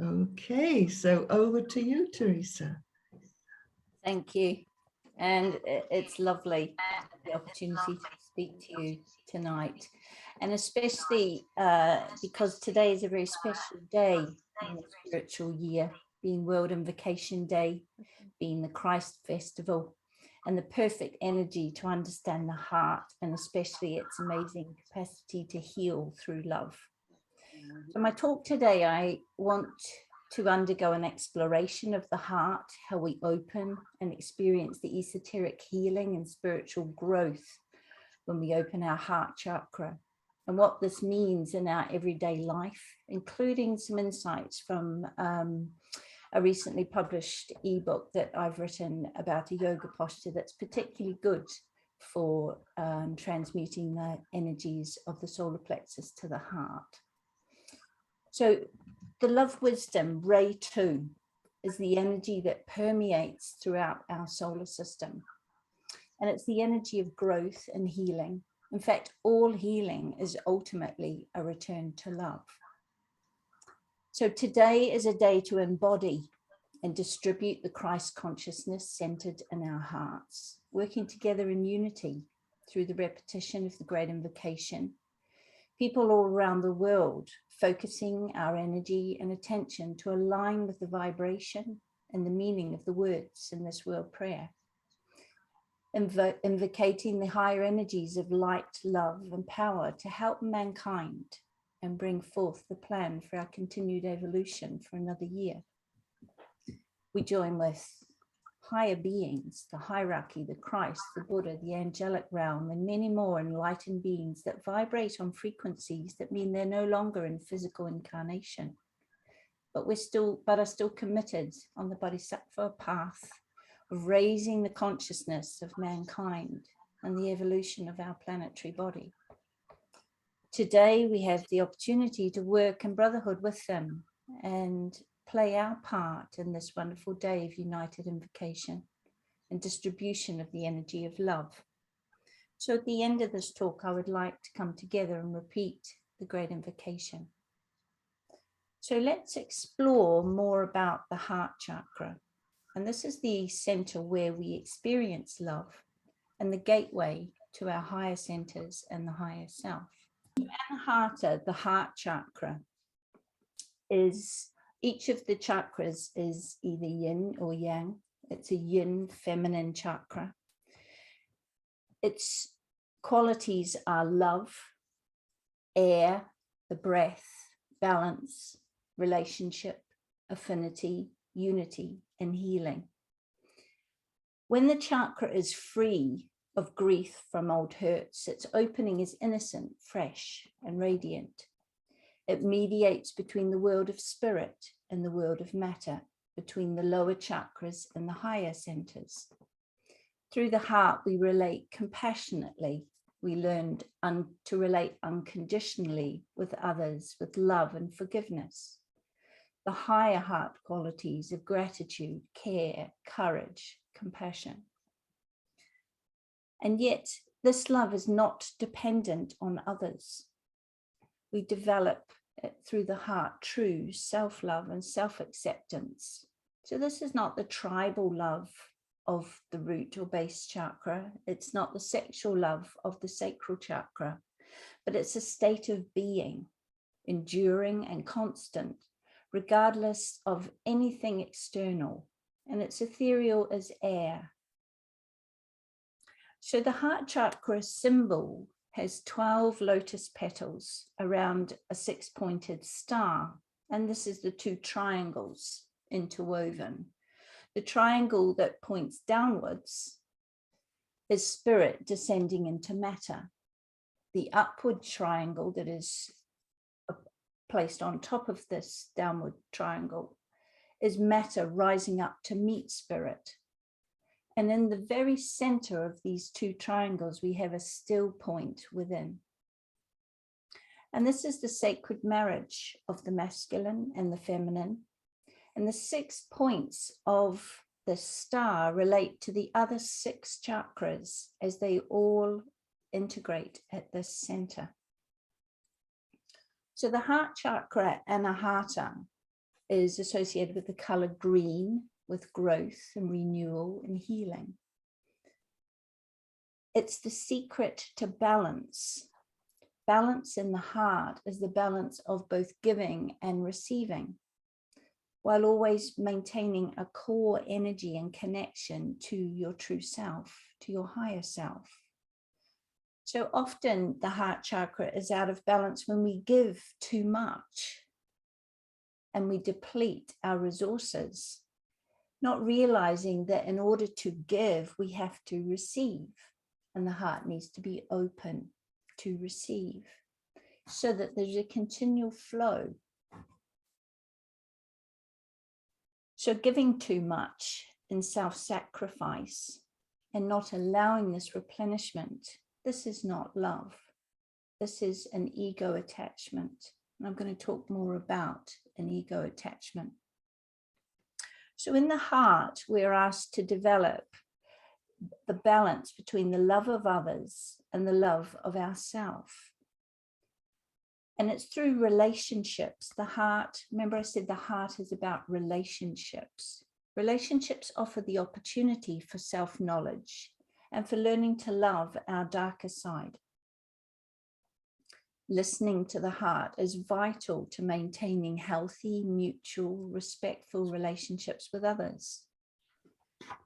Okay, so over to you, Teresa. Thank you. And it's lovely the opportunity to speak to you tonight. And especially because today is a very special day in the spiritual year, being World Invocation Day, being the Christ Festival, and the perfect energy to understand the heart, and especially its amazing capacity to heal through love. So my talk today, I want to undergo an exploration of the heart, how we open and experience the esoteric healing and spiritual growth when we open our heart chakra, and what this means in our everyday life, including some insights from a recently published ebook that I've written about a yoga posture that's particularly good for transmuting the energies of the solar plexus to the heart. So the love wisdom, Ray 2, is the energy that permeates throughout our solar system. And it's the energy of growth and healing. In fact, all healing is ultimately a return to love. So today is a day to embody and distribute the Christ consciousness centered in our hearts, working together in unity through the repetition of the Great Invocation. People all around the world focusing our energy and attention to align with the vibration and the meaning of the words in this world prayer. Invocating the higher energies of light, love, and power to help mankind and bring forth the plan for our continued evolution for another year. We join with higher beings, the hierarchy, the Christ, the Buddha, the angelic realm, and many more enlightened beings that vibrate on frequencies that mean they're no longer in physical incarnation, but are still committed on the bodhisattva path of raising the consciousness of mankind and the evolution of our planetary body. Today, we have the opportunity to work in brotherhood with them and play our part in this wonderful day of united invocation and distribution of the energy of love. So at the end of this talk, I would like to come together and repeat the Great Invocation. So let's explore more about the heart chakra. And this is the center where we experience love and the gateway to our higher centers and the higher self. Anahata, the heart chakra, is each of the chakras is either yin or yang. It's a yin feminine chakra. Its qualities are love, air, the breath, balance, relationship, affinity, unity, and healing. When the chakra is free of grief from old hurts, its opening is innocent, fresh, and radiant. It mediates between the world of spirit and the world of matter, between the lower chakras and the higher centers. Through the heart, we relate compassionately. We learned to relate unconditionally with others, with love and forgiveness. The higher heart qualities of gratitude, care, courage, compassion. And yet, this love is not dependent on others. We develop through the heart true self-love and self-acceptance. So this is not the tribal love of the root or base chakra. It's not the sexual love of the sacral chakra, but it's a state of being, enduring and constant, regardless of anything external, and it's ethereal as air. So the heart chakra symbol has 12 lotus petals around a 6-pointed star, and this is the 2 triangles interwoven. The triangle that points downwards is spirit descending into matter. The upward triangle that is placed on top of this downward triangle is matter rising up to meet spirit. And in the very center of these 2 triangles, we have a still point within. And this is the sacred marriage of the masculine and the feminine. And the 6 points of the star relate to the other 6 chakras as they all integrate at this center. So the heart chakra, Anahata, is associated with the color green, with growth and renewal and healing. It's the secret to balance. Balance in the heart is the balance of both giving and receiving, while always maintaining a core energy and connection to your true self, to your higher self. So often the heart chakra is out of balance when we give too much and we deplete our resources, not realizing that in order to give, we have to receive, and the heart needs to be open to receive so that there's a continual flow. So giving too much in self-sacrifice and not allowing this replenishment, this is not love. This is an ego attachment. And I'm going to talk more about an ego attachment. So in the heart, we're asked to develop the balance between the love of others and the love of ourselves. And it's through relationships. The heart, remember I said the heart is about relationships. Relationships offer the opportunity for self-knowledge and for learning to love our darker side. Listening to the heart is vital to maintaining healthy, mutual, respectful relationships with others.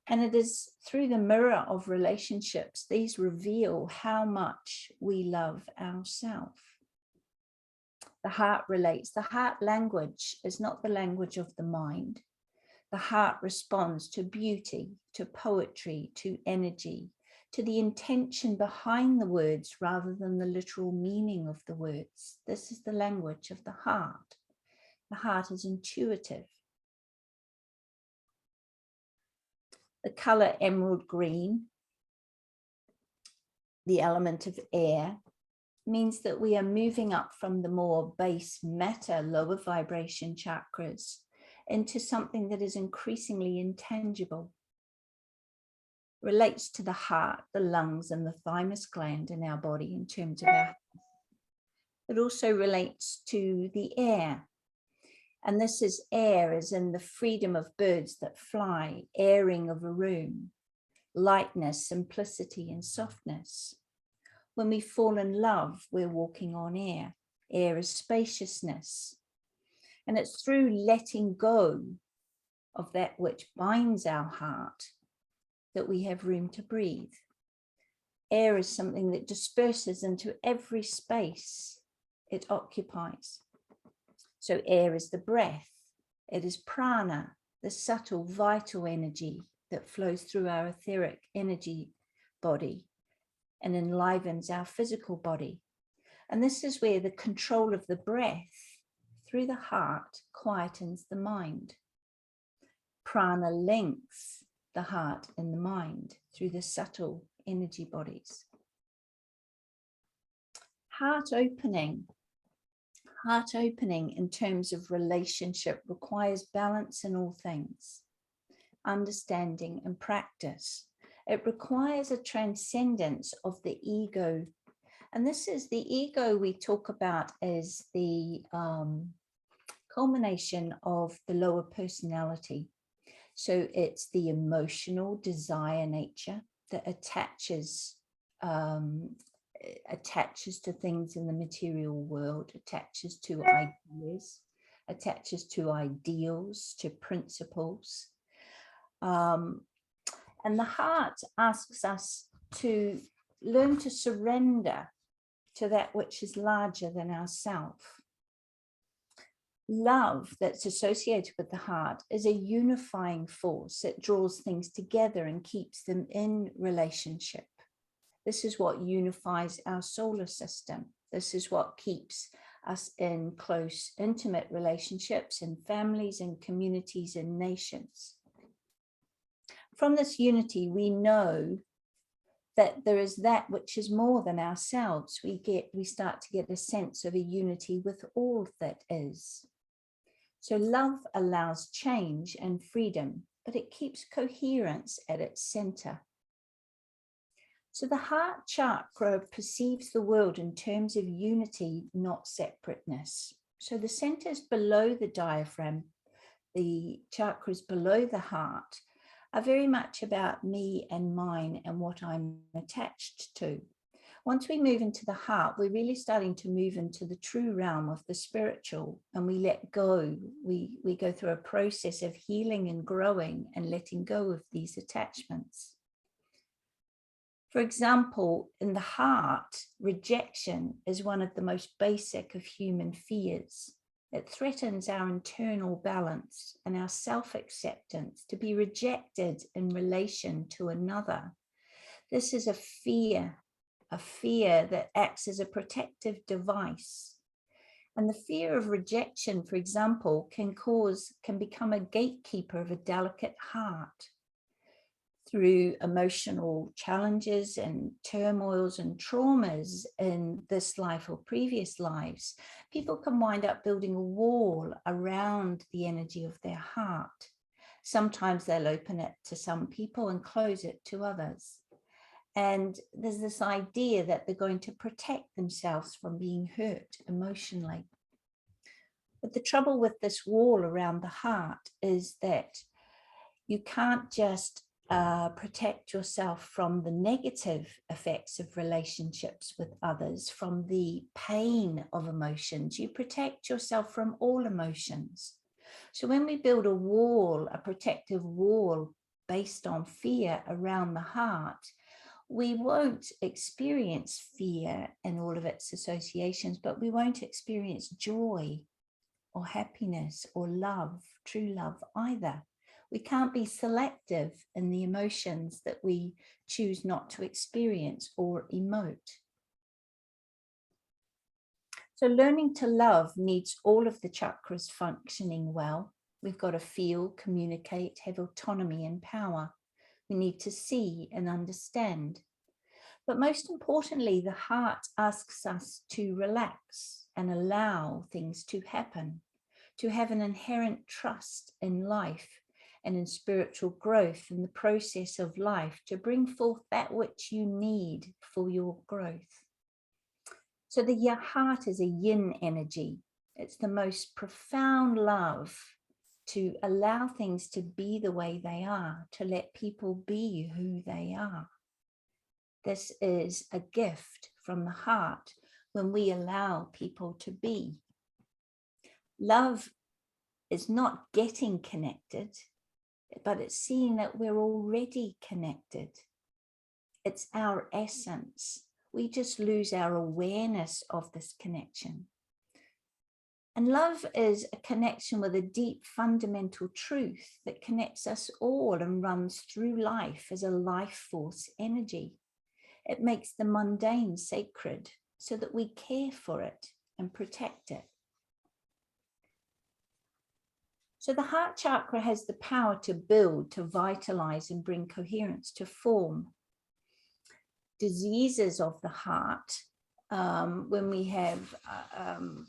And it is through the mirror of relationships, these reveal how much we love ourselves. The heart relates. The heart language is not the language of the mind. The heart responds to beauty, to poetry, to energy, to the intention behind the words rather than the literal meaning of the words. This is the language of the heart. The heart is intuitive. The color emerald green, the element of air, means that we are moving up from the more base matter, lower vibration chakras into something that is increasingly intangible. Relates to the heart, the lungs, and the thymus gland in our body in terms of our health. It also relates to the air. And this is air as in the freedom of birds that fly, airing of a room, lightness, simplicity, and softness. When we fall in love, we're walking on air. Air is spaciousness. And it's through letting go of that which binds our heart that we have room to breathe. Air is something that disperses into every space it occupies. So air is the breath. It is prana, the subtle vital energy that flows through our etheric energy body and enlivens our physical body. And this is where the control of the breath through the heart quietens the mind. Prana links the heart and the mind through the subtle energy bodies. Heart opening in terms of relationship requires balance in all things, understanding and practice. It requires a transcendence of the ego. And this is the ego we talk about as the culmination of the lower personality. So it's the emotional desire nature that attaches to things in the material world, attaches to ideas, attaches to ideals, to principles. And the heart asks us to learn to surrender to that which is larger than ourselves. Love that's associated with the heart is a unifying force. It draws things together and keeps them in relationship. This is what unifies our solar system. This is what keeps us in close, intimate relationships in families and communities and nations. From this unity, we know that there is that which is more than ourselves. We start to get a sense of a unity with all that is. So love allows change and freedom, but it keeps coherence at its center. So the heart chakra perceives the world in terms of unity, not separateness. So the center is below the diaphragm, the chakras below the heart, are very much about me and mine and what I'm attached to. Once we move into the heart, we're really starting to move into the true realm of the spiritual, and we let go. We go through a process of healing and growing and letting go of these attachments. For example, in the heart, rejection is one of the most basic of human fears. It threatens our internal balance and our self-acceptance to be rejected in relation to another. This is a fear that acts as a protective device. And the fear of rejection, for example, can become a gatekeeper of a delicate heart. Through emotional challenges and turmoils and traumas in this life or previous lives, people can wind up building a wall around the energy of their heart. Sometimes they'll open it to some people and close it to others. And there's this idea that they're going to protect themselves from being hurt emotionally. But the trouble with this wall around the heart is that you can't just protect yourself from the negative effects of relationships with others, from the pain of emotions. You protect yourself from all emotions. So when we build a wall, a protective wall based on fear around the heart, we won't experience fear and all of its associations, but we won't experience joy or happiness or love, true love either. We can't be selective in the emotions that we choose not to experience or emote. So learning to love needs all of the chakras functioning well. We've got to feel, communicate, have autonomy and power. We need to see and understand. But most importantly, the heart asks us to relax and allow things to happen, to have an inherent trust in life and in spiritual growth in the process of life, to bring forth that which you need for your growth. So the heart is a yin energy. It's the most profound love to allow things to be the way they are, to let people be who they are. This is a gift from the heart when we allow people to be. Love is not getting connected, but it's seeing that we're already connected. It's our essence. We just lose our awareness of this connection. And love is a connection with a deep fundamental truth that connects us all and runs through life as a life force energy. It makes the mundane sacred so that we care for it and protect it. So the heart chakra has the power to build, to vitalize and bring coherence, to form. Diseases of the heart, when we have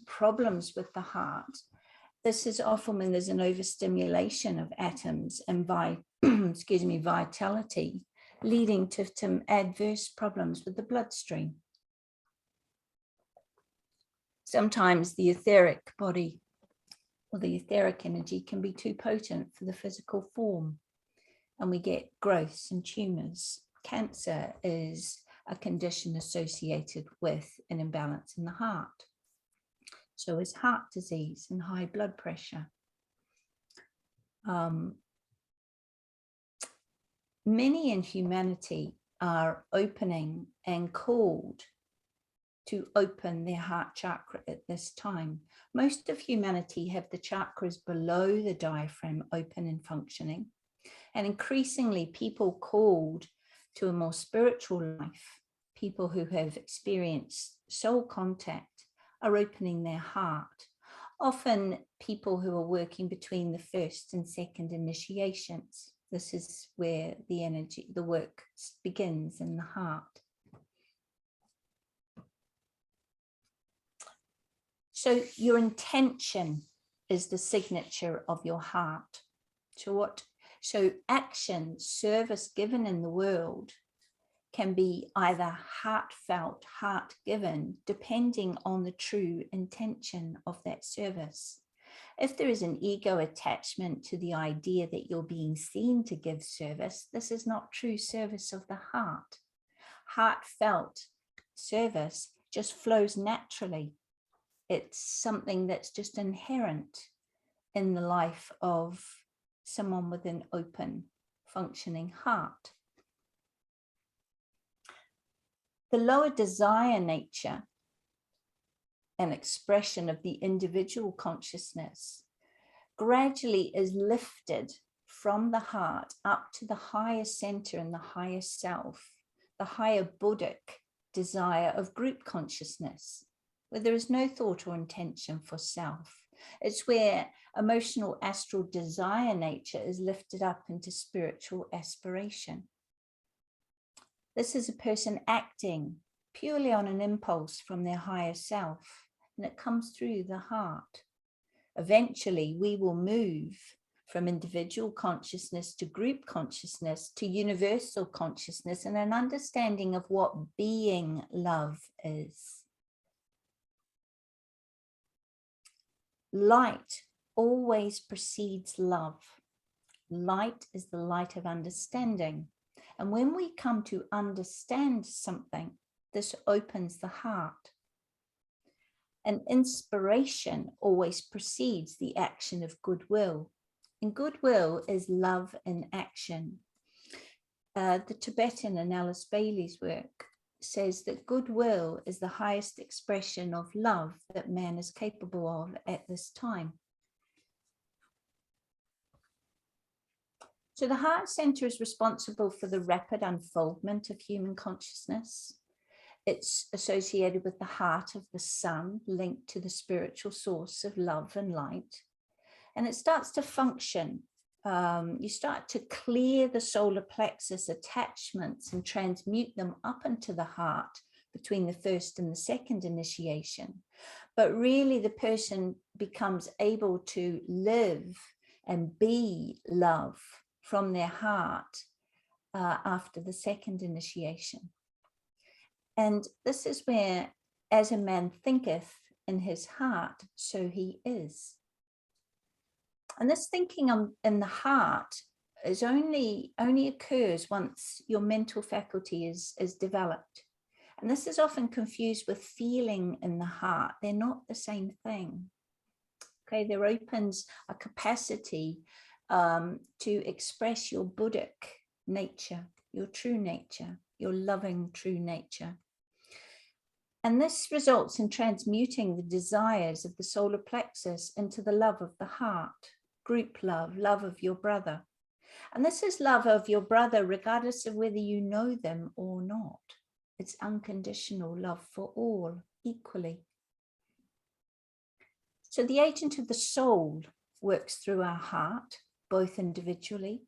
problems with the heart, this is often when there's an overstimulation of atoms and vitality, leading to some adverse problems with the bloodstream. Sometimes the etheric body or the etheric energy can be too potent for the physical form, and we get growths and tumors. Cancer is a condition associated with an imbalance in the heart. So is heart disease and high blood pressure. Many in humanity are opening and called to open their heart chakra at this time. Most of humanity have the chakras below the diaphragm open and functioning. And increasingly, people called to a more spiritual life, people who have experienced soul contact, are opening their heart. Often people who are working between the first and second initiations. This is where the work begins in the heart. So your intention is the signature of your heart. So action, service given in the world can be either heartfelt, heart given, depending on the true intention of that service. If there is an ego attachment to the idea that you're being seen to give service, this is not true service of the heart. Heartfelt service just flows naturally. It's something that's just inherent in the life of someone with an open, functioning heart. The lower desire nature, an expression of the individual consciousness, gradually is lifted from the heart up to the higher center and the higher self, the higher Buddhic desire of group consciousness, where there is no thought or intention for self. It's where emotional astral desire nature is lifted up into spiritual aspiration. This is a person acting purely on an impulse from their higher self, and it comes through the heart. Eventually, we will move from individual consciousness to group consciousness to universal consciousness and an understanding of what being love is. Light always precedes love. Light is the light of understanding. And when we come to understand something, this opens the heart. And inspiration always precedes the action of goodwill. And goodwill is love in action. The Tibetan and Alice Bailey's work says that goodwill is the highest expression of love that man is capable of at this time. So the heart center is responsible for the rapid unfoldment of human consciousness. It's associated with the heart of the sun, linked to the spiritual source of love and light. And it starts to function. You start to clear the solar plexus attachments and transmute them up into the heart between the first and the second initiation. But really the person becomes able to live and be love from their heart after the second initiation. And this is where, as a man thinketh in his heart, so he is. And this thinking in the heart is only occurs once your mental faculty is developed. And this is often confused with feeling in the heart. They're not the same thing. Okay, there opens a capacity to express your Buddhic nature, your true nature, your loving true nature. And this results in transmuting the desires of the solar plexus into the love of the heart, group love, love of your brother. And this is love of your brother regardless of whether you know them or not. It's unconditional love for all equally. So the agent of the soul works through our heart, both individually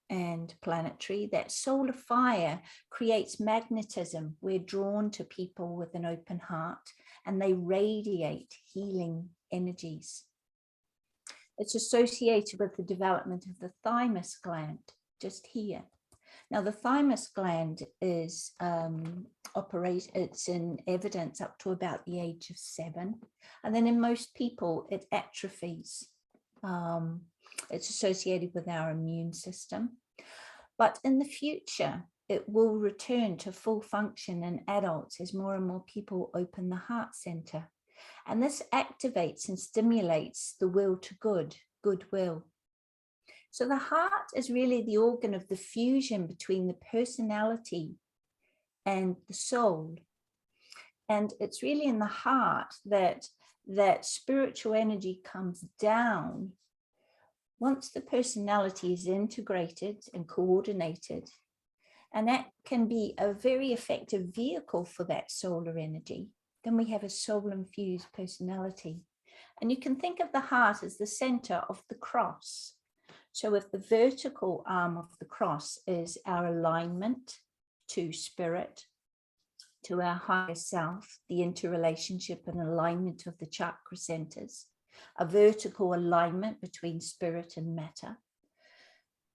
and planetary. That solar fire creates magnetism. We're drawn to people with an open heart and they radiate healing energies. It's associated with the development of the thymus gland, just here. Now the thymus gland is it's in evidence up to about the age of 7. And then in most people it atrophies. It's associated with our immune system. But in the future, it will return to full function in adults as more and more people open the heart center. And this activates and stimulates the will to goodwill. So the heart is really the organ of the fusion between the personality and the soul. And it's really in the heart that spiritual energy comes down. Once the personality is integrated and coordinated, and that can be a very effective vehicle for that solar energy, then we have a soul-infused personality. And you can think of the heart as the center of the cross. So if the vertical arm of the cross is our alignment to spirit, to our higher self, the interrelationship and alignment of the chakra centers, a vertical alignment between spirit and matter,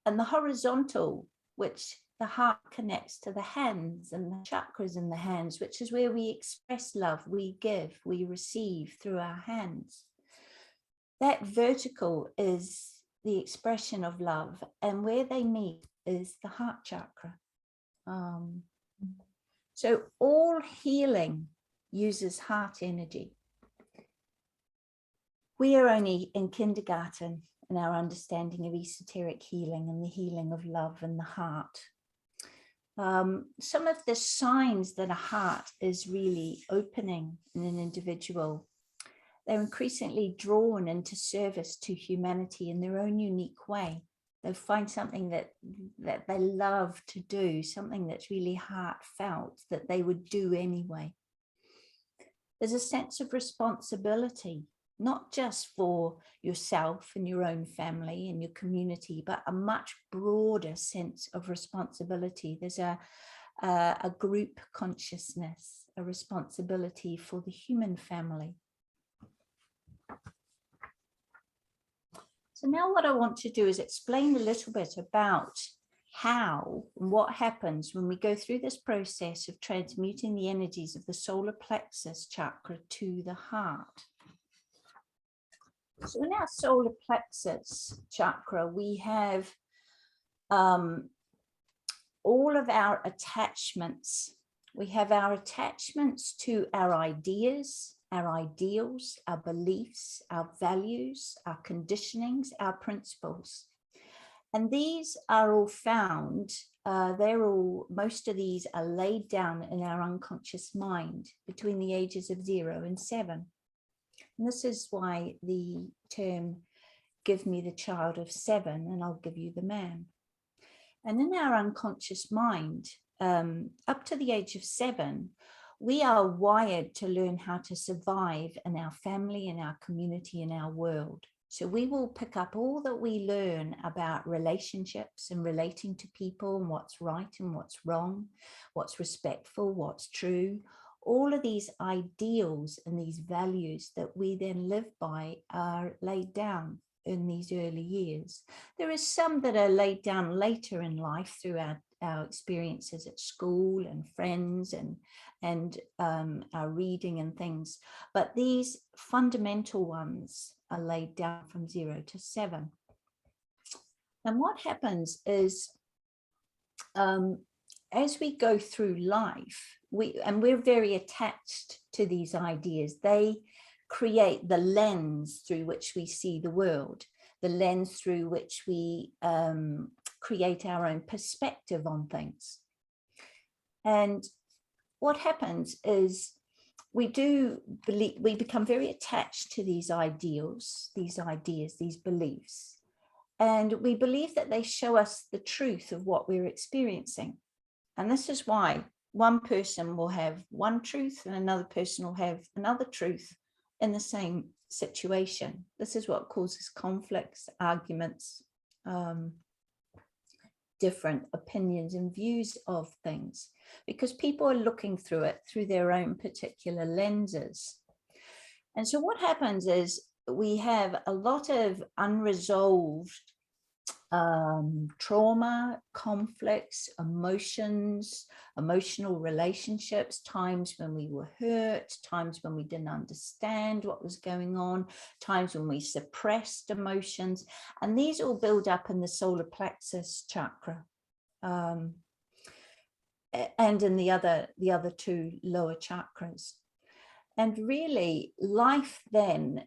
and the horizontal, which the heart connects to the hands and the chakras in the hands, which is where we express love, we give, we receive through our hands. that vertical is the expression of love, and where they meet is the heart chakra. So all healing uses heart energy. We are only in kindergarten in our understanding of esoteric healing and the healing of love and the heart. Some of the signs that a heart is really opening in an individual, they're increasingly drawn into service to humanity in their own unique way. They'll find something that they love to do, something that's really heartfelt that they would do anyway. There's a sense of responsibility, not just for yourself and your own family and your community, but a much broader sense of responsibility. There's a group consciousness, a responsibility for the human family. So now what I want to do is explain a little bit about how and what happens when we go through this process of transmuting the energies of the solar plexus chakra to the heart. So in our solar plexus chakra, we have all of our attachments. We have our attachments to our ideas, our ideals, our beliefs, our values, our conditionings, our principles. And these are all found, most of these are laid down in our unconscious mind between the ages of 0 and 7. And this is why the term, give me the child of 7 and I'll give you the man. And in our unconscious mind, up to the age of 7, we are wired to learn how to survive in our family, in our community, in our world. So we will pick up all that we learn about relationships and relating to people and what's right and what's wrong, what's respectful, what's true. All of these ideals and these values that we then live by are laid down in these early years. There is some that are laid down later in life through our experiences at school and friends and our reading and things. But these fundamental ones are laid down from 0 to 7. And what happens is, as we go through life, we're very attached to these ideas. They create the lens through which we see the world, the lens through which we create our own perspective on things. And what happens is we become very attached to these ideals, these ideas, these beliefs. And we believe that they show us the truth of what we're experiencing. And this is why one person will have one truth and another person will have another truth in the same situation. This is what causes conflicts, arguments, different opinions and views of things, because people are looking through it through their own particular lenses. And so what happens is we have a lot of unresolved trauma, conflicts, emotions, emotional relationships, times when we were hurt, times when we didn't understand what was going on, times when we suppressed emotions. And these all build up in the solar plexus chakra and in the other two lower chakras. And really life then,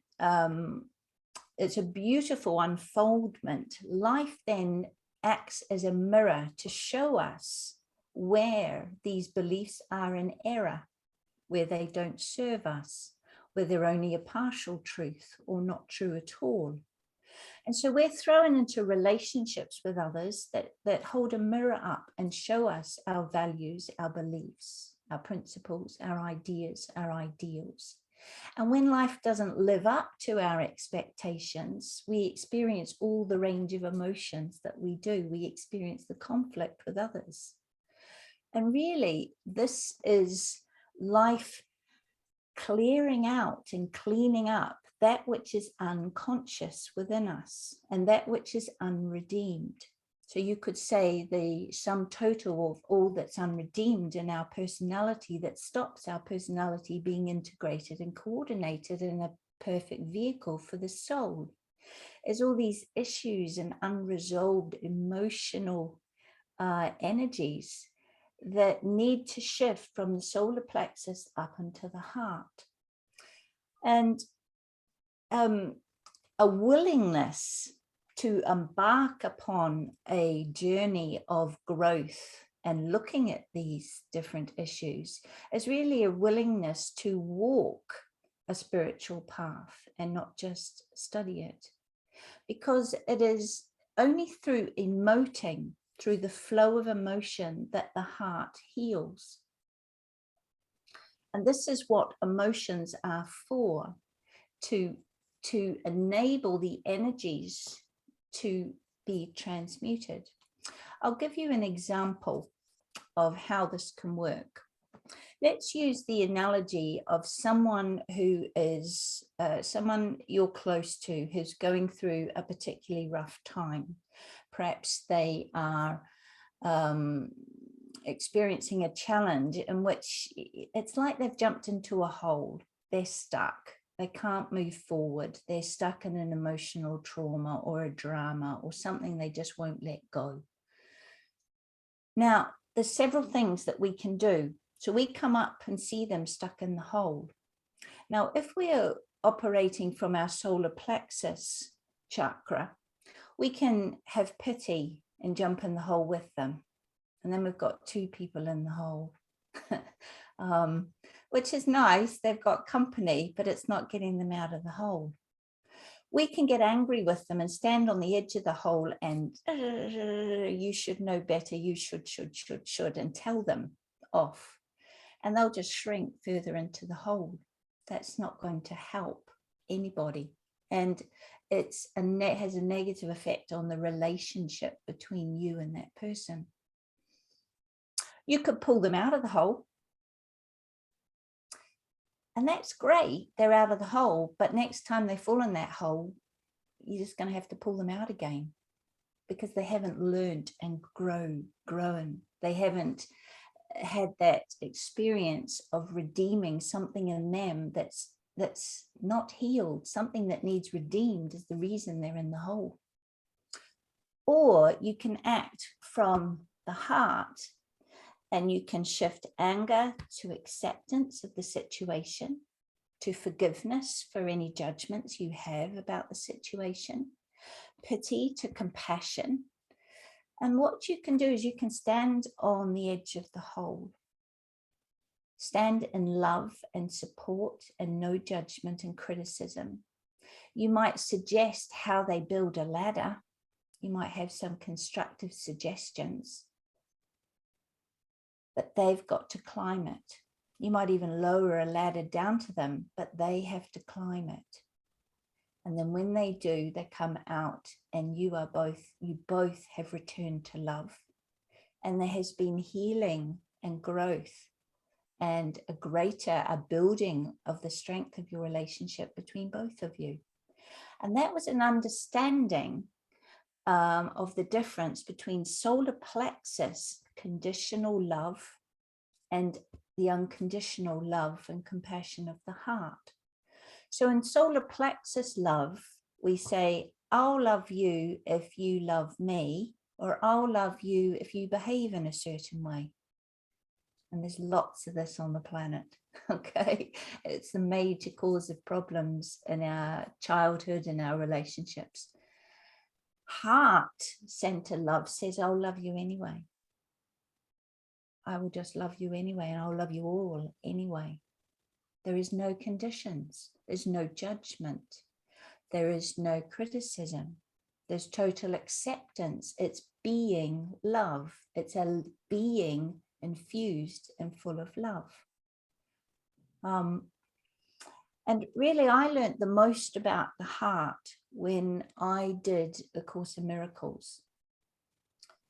it's a beautiful unfoldment. Life then acts as a mirror to show us where these beliefs are in error, where they don't serve us, where they're only a partial truth or not true at all. And so we're thrown into relationships with others that hold a mirror up and show us our values, our beliefs, our principles, our ideas, our ideals. And when life doesn't live up to our expectations, we experience all the range of emotions that we do. We experience the conflict with others. And really, this is life clearing out and cleaning up that which is unconscious within us and that which is unredeemed. So you could say the sum total of all that's unredeemed in our personality that stops our personality being integrated and coordinated in a perfect vehicle for the soul. Is all these issues and unresolved emotional energies that need to shift from the solar plexus up into the heart. And a willingness to embark upon a journey of growth and looking at these different issues is really a willingness to walk a spiritual path and not just study it. Because it is only through emoting, through the flow of emotion, that the heart heals. And this is what emotions are for, to enable the energies to be transmuted. I'll give you an example of how this can work. Let's use the analogy of someone who is someone you're close to, who's going through a particularly rough time. Perhaps they are experiencing a challenge in which it's like they've jumped into a hole. They're stuck. They can't move forward. They're stuck in an emotional trauma or a drama or something they just won't let go. Now, there's several things that we can do. So we come up and see them stuck in the hole. Now, if we are operating from our solar plexus chakra, we can have pity and jump in the hole with them. And then we've got two people in the hole, which is nice. They've got company, but it's not getting them out of the hole. We can get angry with them and stand on the edge of the hole and you should know better, you should, and tell them off. And they'll just shrink further into the hole. That's not going to help anybody. And it has a negative effect on the relationship between you and that person. You could pull them out of the hole. And that's great. They're out of the hole. But next time they fall in that hole, you're just going to have to pull them out again because they haven't learned and grown. They haven't had that experience of redeeming something in them that's not healed. Something that needs redeemed is the reason they're in the hole. Or you can act from the heart and you can shift anger to acceptance of the situation, to forgiveness for any judgments you have about the situation, pity to compassion. And what you can do is you can stand on the edge of the hole. Stand in love and support and no judgment and criticism. You might suggest how they build a ladder. You might have some constructive suggestions, but they've got to climb it. You might even lower a ladder down to them, but they have to climb it. And then when they do, they come out and you both have returned to love. And there has been healing and growth and a building of the strength of your relationship between both of you. And that was an understanding of the difference between solar plexus, conditional love, and the unconditional love and compassion of the heart. So in solar plexus love, we say, I'll love you if you love me, or I'll love you if you behave in a certain way. And there's lots of this on the planet, okay? It's the major cause of problems in our childhood and our relationships. Heart-centered love says, I'll love you anyway. I will just love you anyway, and I'll love you all anyway. There is no conditions. There's no judgment. There is no criticism. There's total acceptance. It's being love. It's a being infused and full of love. And really, I learned the most about the heart when I did A Course in Miracles.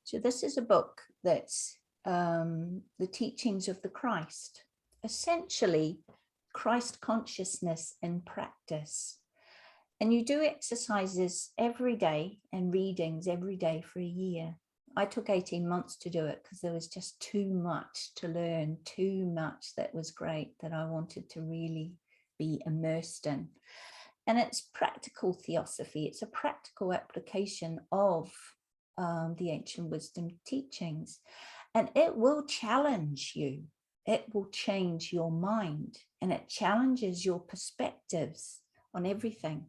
So this is a book that's the teachings of the Christ, essentially Christ consciousness in practice. And you do exercises every day and readings every day for a year. I took 18 months to do it because there was just too much to learn, too much that was great that I wanted to really be immersed in. And it's practical theosophy. It's a practical application of the ancient wisdom teachings. And it will challenge you. It will change your mind, and it challenges your perspectives on everything.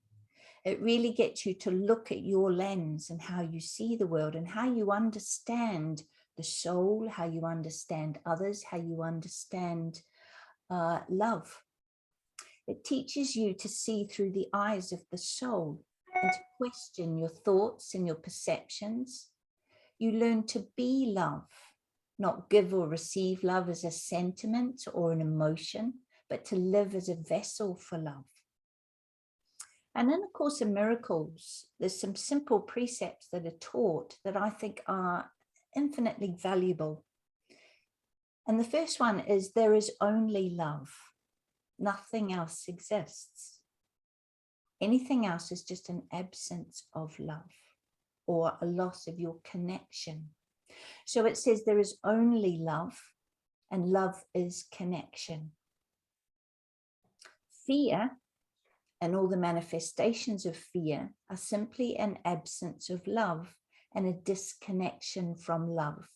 It really gets you to look at your lens and how you see the world and how you understand the soul, how you understand others, how you understand love. It teaches you to see through the eyes of the soul and to question your thoughts and your perceptions. You learn to be love, not give or receive love as a sentiment or an emotion, but to live as a vessel for love. And in A Course in Miracles, there's some simple precepts that are taught that I think are infinitely valuable. And the first one is, there is only love. Nothing else exists. Anything else is just an absence of love or a loss of your connection. So it says there is only love, and love is connection. Fear and all the manifestations of fear are simply an absence of love and a disconnection from love.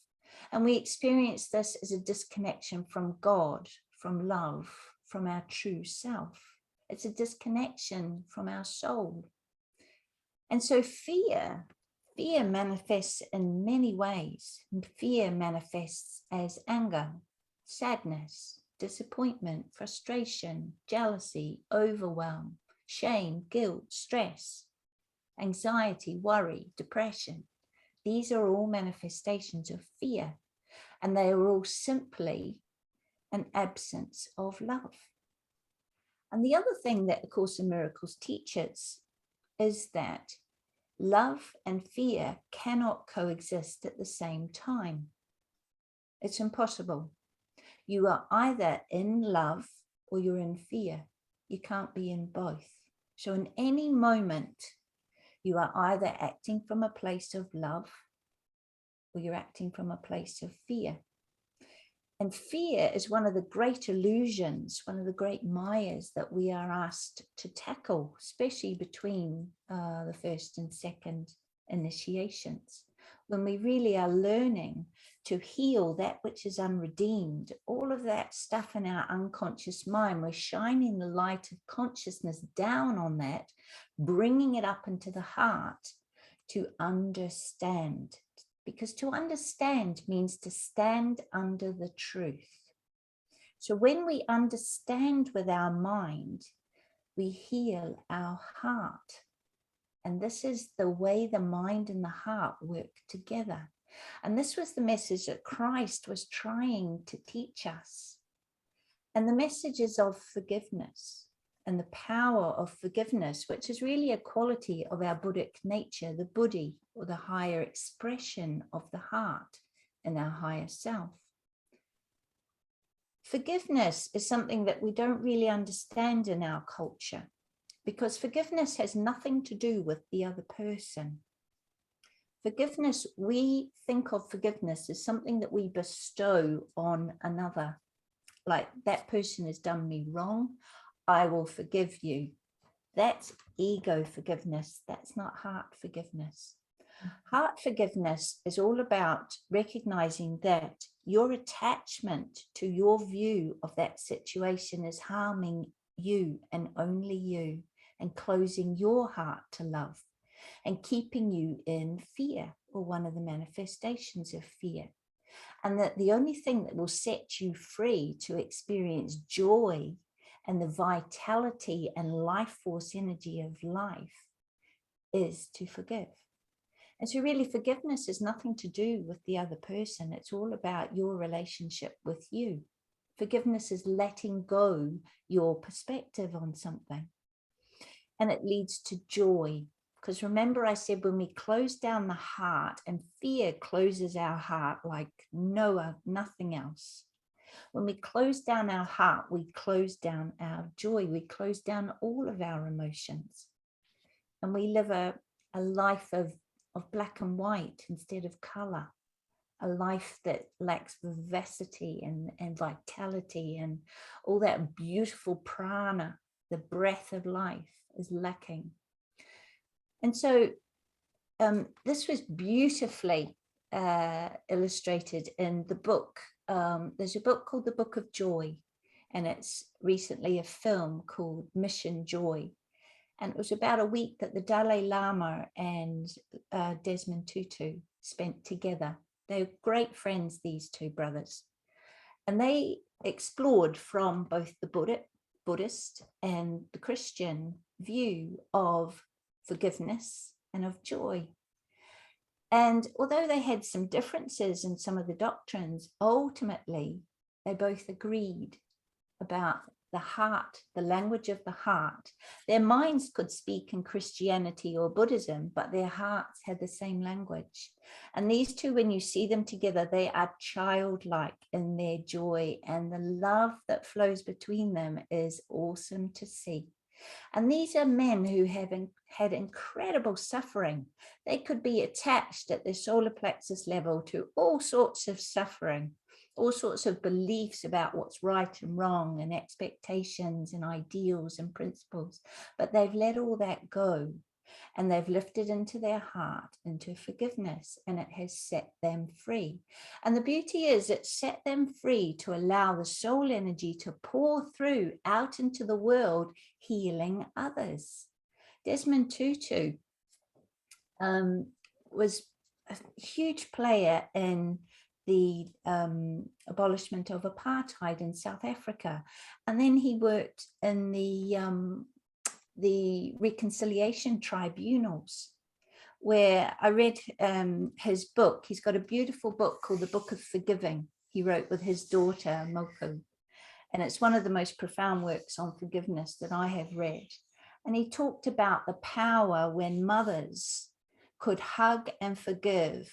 And we experience this as a disconnection from God, from love, from our true self. It's a disconnection from our soul. And so fear manifests in many ways. Fear manifests as anger, sadness, disappointment, frustration, jealousy, overwhelm, shame, guilt, stress, anxiety, worry, depression. These are all manifestations of fear, and they are all simply an absence of love. And the other thing that A Course in Miracles teaches is that love and fear cannot coexist at the same time. It's impossible. You are either in love or you're in fear. You can't be in both. So in any moment, you are either acting from a place of love or you're acting from a place of fear. And fear is one of the great illusions, one of the great mayas that we are asked to tackle, especially between the first and second initiations, when we really are learning to heal that which is unredeemed, all of that stuff in our unconscious mind. We're shining the light of consciousness down on that, bringing it up into the heart to understand. Because to understand means to stand under the truth. So when we understand with our mind, we heal our heart. And this is the way the mind and the heart work together. And this was the message that Christ was trying to teach us. And the message is of forgiveness and the power of forgiveness, which is really a quality of our Buddhic nature, the Buddhi, or the higher expression of the heart and our higher self. Forgiveness is something that we don't really understand in our culture, because forgiveness has nothing to do with the other person. Forgiveness, we think of forgiveness as something that we bestow on another. Like, that person has done me wrong, I will forgive you. That's ego forgiveness. That's not heart forgiveness. Heart forgiveness is all about recognizing that your attachment to your view of that situation is harming you and only you, and closing your heart to love and keeping you in fear, or one of the manifestations of fear. And that the only thing that will set you free to experience joy and the vitality and life force energy of life is to forgive. And so really, forgiveness has nothing to do with the other person. It's all about your relationship with you. Forgiveness is letting go your perspective on something. And it leads to joy. Because remember, I said when we close down the heart, and fear closes our heart like nothing else. When we close down our heart, we close down our joy. We close down all of our emotions. And we live a life of black and white instead of color. A life that lacks vivacity and vitality and all that beautiful prana the breath of life is lacking. And so this was beautifully illustrated in the book. There's a book called The Book of Joy, and it's recently a film called Mission Joy. And it was about a week that the Dalai Lama and Desmond Tutu spent together. They're great friends, these two brothers. And they explored from both the Buddhist and the Christian view of forgiveness and of joy. And although they had some differences in some of the doctrines, ultimately, they both agreed about the heart, the language of the heart. Their minds could speak in Christianity or Buddhism, but their hearts had the same language. And these two, when you see them together, they are childlike in their joy, and the love that flows between them is awesome to see. And these are men who have had incredible suffering. They could be attached at their solar plexus level to all sorts of suffering, all sorts of beliefs about what's right and wrong, and expectations and ideals and principles. But they've let all that go, and they've lifted into their heart, into forgiveness, and it has set them free. And the beauty is it set them free to allow the soul energy to pour through out into the world, healing others. Desmond Tutu was a huge player in the abolishment of apartheid in South Africa. And then he worked in the reconciliation tribunals, where I read his book. He's got a beautiful book called The Book of Forgiving. He wrote with his daughter, Moko. And it's one of the most profound works on forgiveness that I have read. And he talked about the power when mothers could hug and forgive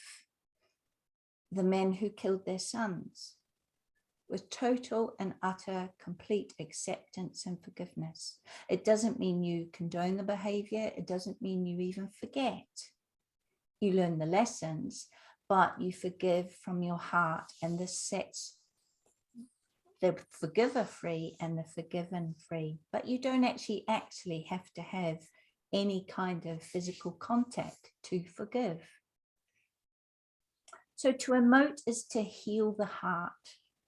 the men who killed their sons with total and utter complete acceptance and forgiveness. It doesn't mean you condone the behavior. It doesn't mean you even forget. You learn the lessons, but you forgive from your heart, and this sets the forgiver free and the forgiven free. But you don't actually have to have any kind of physical contact to forgive. So to emote is to heal the heart.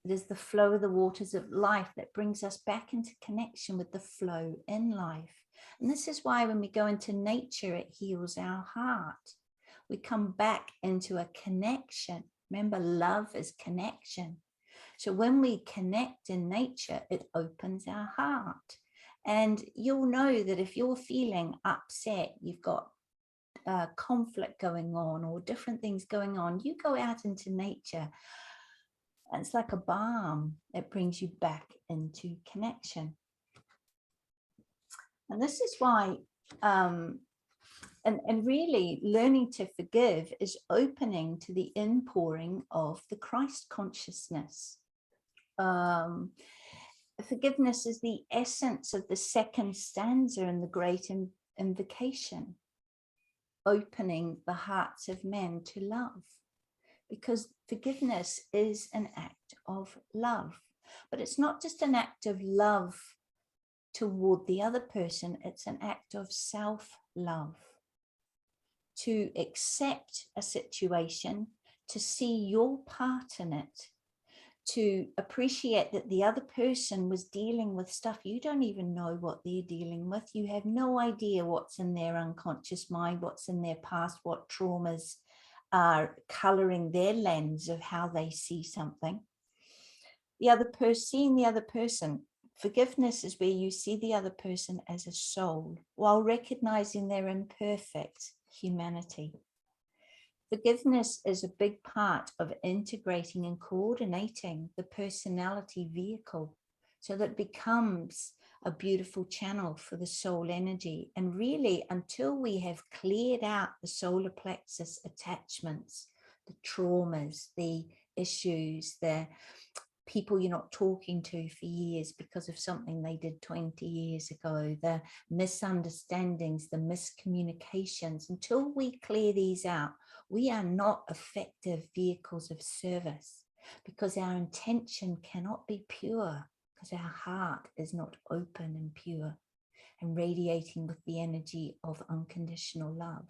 It is the flow of the waters of life that brings us back into connection with the flow in life. And this is why when we go into nature, it heals our heart. We come back into a connection. Remember, love is connection. So when we connect in nature, it opens our heart. And you'll know that if you're feeling upset, you've got conflict going on or different things going on, you go out into nature. And it's like a balm. It brings you back into connection. And this is why, and really learning to forgive is opening to the inpouring of the Christ consciousness. Forgiveness is the essence of the second stanza in the Great Invocation, opening the hearts of men to love. Because forgiveness is an act of love. But it's not just an act of love toward the other person, it's an act of self-love. To accept a situation, to see your part in it, to appreciate that the other person was dealing with stuff you don't even know what they're dealing with. You have no idea what's in their unconscious mind, what's in their past, what traumas are coloring their lens of how they see something. The other person, seeing the other person, forgiveness is where you see the other person as a soul while recognizing their imperfect humanity. Forgiveness is a big part of integrating and coordinating the personality vehicle so that it becomes a beautiful channel for the soul energy. And really, until we have cleared out the solar plexus attachments, the traumas, the issues, the people you're not talking to for years because of something they did 20 years ago, the misunderstandings, the miscommunications, until we clear these out, we are not effective vehicles of service, because our intention cannot be pure, because our heart is not open and pure. and radiating with the energy of unconditional love.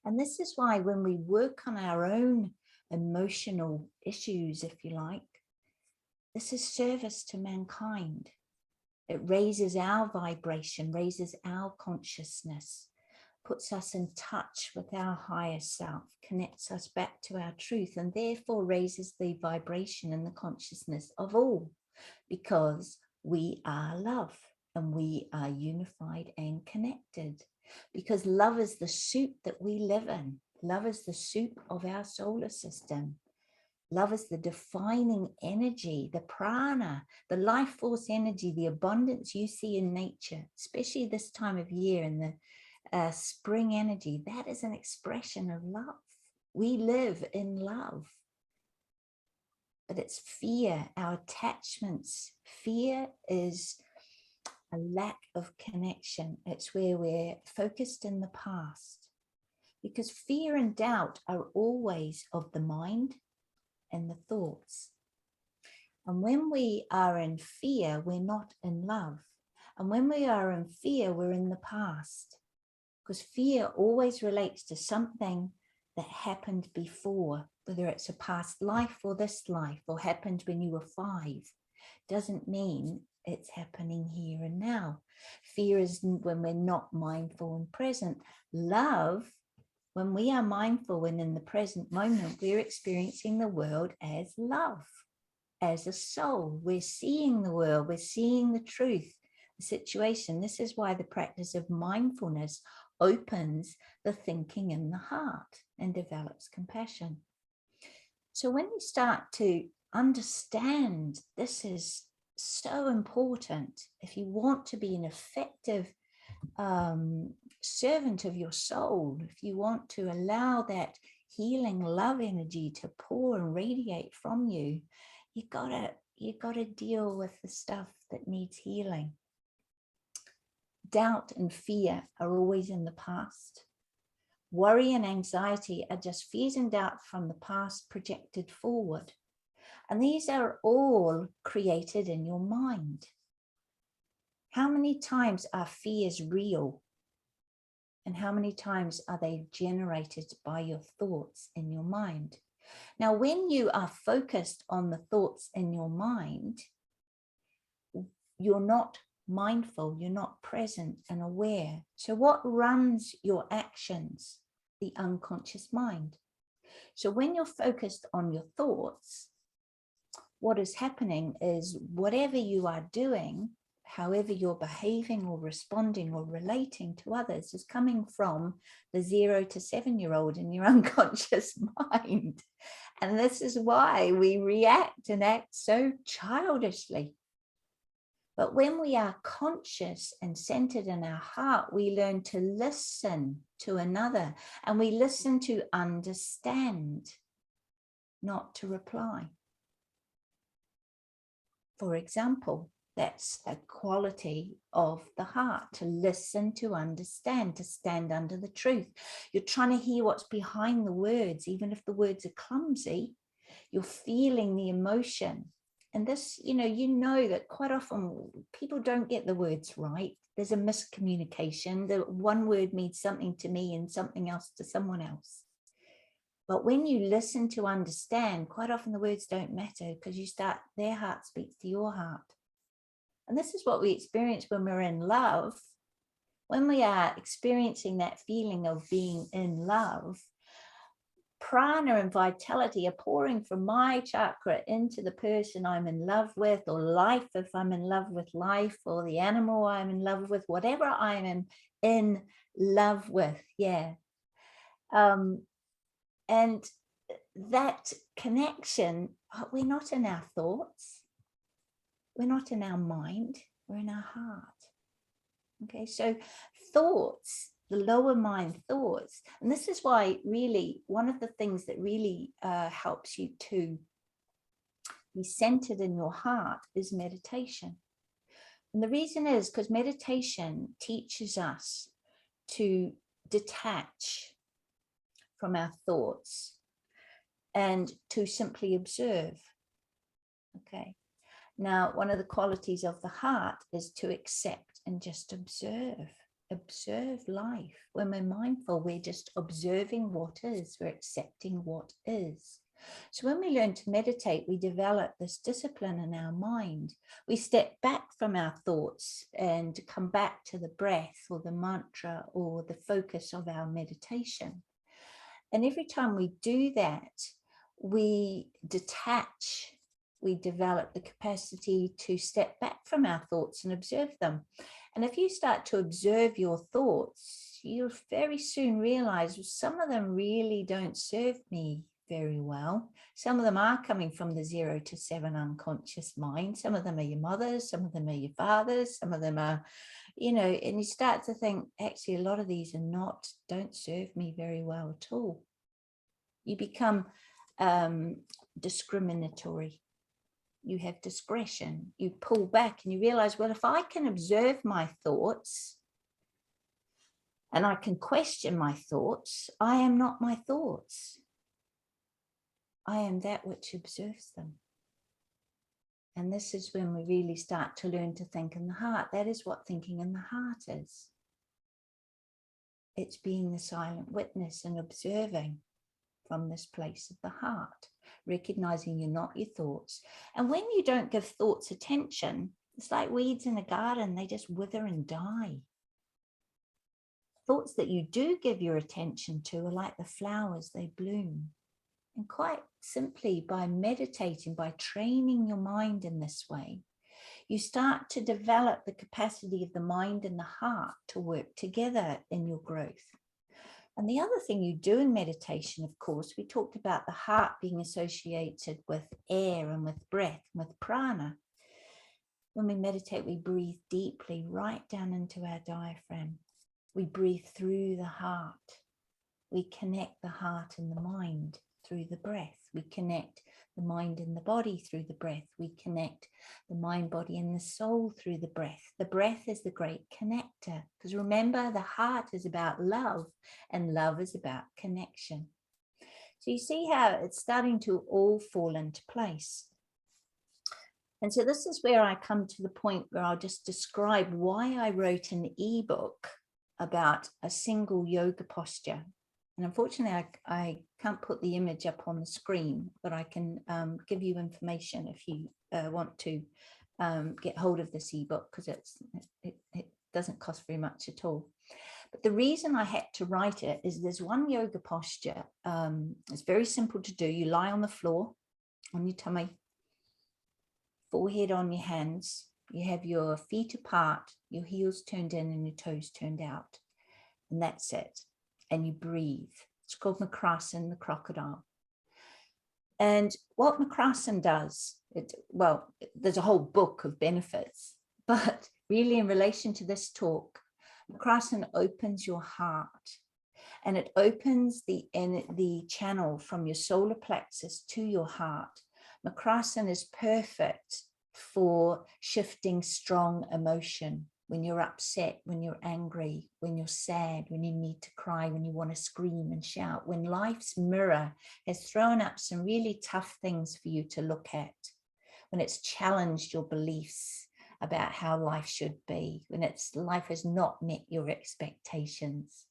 And this is why when we work on our own emotional issues, if you like, this is service to mankind. It raises our vibration, raises our consciousness, puts us in touch with our higher self, connects us back to our truth, and therefore raises the vibration and the consciousness of all, because we are love and we are unified and connected. Because love is the soup that we live in. Love is the soup of our solar system. Love is the defining energy, the prana, the life force energy, the abundance you see in nature, especially this time of year in the spring energy. That is an expression of love. We live in love. But it's fear, our attachments. Fear is a lack of connection. It's where we're focused in the past, because fear and doubt are always of the mind and the thoughts. And when we are in fear, we're not in love. And when we are in fear, we're in the past, because fear always relates to something that happened before, whether it's a past life or this life, or happened when you were 5, doesn't mean it's happening here and now. Fear is when we're not mindful and present. Love, when we are mindful and in the present moment, we're experiencing the world as love, as a soul. We're seeing the world, we're seeing the truth, the situation. This is why the practice of mindfulness opens the thinking in the heart and develops compassion. So when you start to understand, this is so important. If you want to be an effective servant of your soul, if you want to allow that healing love energy to pour and radiate from you, you gotta deal with the stuff that needs healing. Doubt and fear are always in the past. Worry and anxiety are just fears and doubt from the past projected forward. And these are all created in your mind. How many times are fears real? And how many times are they generated by your thoughts in your mind? Now, when you are focused on the thoughts in your mind, you're not mindful, you're not present and aware. So what runs your actions? The unconscious mind. So when you're focused on your thoughts, what is happening is whatever you are doing, however you're behaving or responding or relating to others, is coming from the 0 to 7-year-old in your unconscious mind. And this is why we react and act so childishly. But when we are conscious and centered in our heart, we learn to listen to another, and we listen to understand, not to reply. For example, that's a quality of the heart, to listen, to understand, to stand under the truth. You're trying to hear what's behind the words, even if the words are clumsy, you're feeling the emotion. And this, you know that quite often people don't get the words right. There's a miscommunication. The one word means something to me and something else to someone else. But when you listen to understand, quite often the words don't matter, because their heart speaks to your heart. And this is what we experience when we're in love. When we are experiencing that feeling of being in love, prana and vitality are pouring from my chakra into the person I'm in love with, or life if I'm in love with life, or the animal I'm in love with, whatever I'm in love with. Yeah. And that connection, we're not in our thoughts. We're not in our mind. We're in our heart. Okay, so thoughts, the lower mind thoughts. And this is why really one of the things that really helps you to be centered in your heart is meditation. And the reason is because meditation teaches us to detach from our thoughts and to simply observe. Okay. Now, one of the qualities of the heart is to accept and just observe life. When we're mindful, we're just observing what is, we're accepting what is. So when we learn to meditate, we develop this discipline in our mind. We step back from our thoughts and come back to the breath or the mantra or the focus of our meditation. And every time we do that, we detach, we develop the capacity to step back from our thoughts and observe them. And if you start to observe your thoughts, you'll very soon realize some of them really don't serve me very well. Some of them are coming from the 0 to 7 unconscious mind. Some of them are your mothers, some of them are your fathers, some of them are, and you start to think, actually, a lot of these don't serve me very well at all. You become discriminatory. You have discretion. You pull back and you realize, well, if I can observe my thoughts and I can question my thoughts, I am not my thoughts. I am that which observes them. And this is when we really start to learn to think in the heart. That is what thinking in the heart is. It's being the silent witness and observing from this place of the heart, recognizing you're not your thoughts. And when you don't give thoughts attention, it's like weeds in a garden, they just wither and die. Thoughts that you do give your attention to are like the flowers, they bloom. And quite simply, by meditating, by training your mind in this way, you start to develop the capacity of the mind and the heart to work together in your growth. And the other thing you do in meditation, of course, we talked about the heart being associated with air and with breath and with prana. When we meditate, we breathe deeply right down into our diaphragm. We breathe through the heart. We connect the heart and the mind through the breath. We connect the mind and the body through the breath. We connect the mind, body, and the soul through the breath. The breath is the great connector, because remember, the heart is about love and love is about connection. So you see how it's starting to all fall into place. And so this is where I come to the point where I'll just describe why I wrote an ebook about a single yoga posture. And unfortunately, I can't put the image up on the screen, but I can give you information if you want to get hold of this ebook, because it doesn't cost very much at all. But the reason I had to write it is there's one yoga posture. It's very simple to do. You lie on the floor, on your tummy, forehead on your hands. You have your feet apart, your heels turned in and your toes turned out. And that's it. And you breathe. It's called Makarasana, the crocodile. And what Makarasana does, there's a whole book of benefits, but really in relation to this talk, Makarasana opens your heart, and it opens the channel from your solar plexus to your heart. Makarasana is perfect for shifting strong emotion. When you're upset, when you're angry, when you're sad, when you need to cry, when you want to scream and shout, when life's mirror has thrown up some really tough things for you to look at, when it's challenged your beliefs about how life should be, when life has not met your expectations,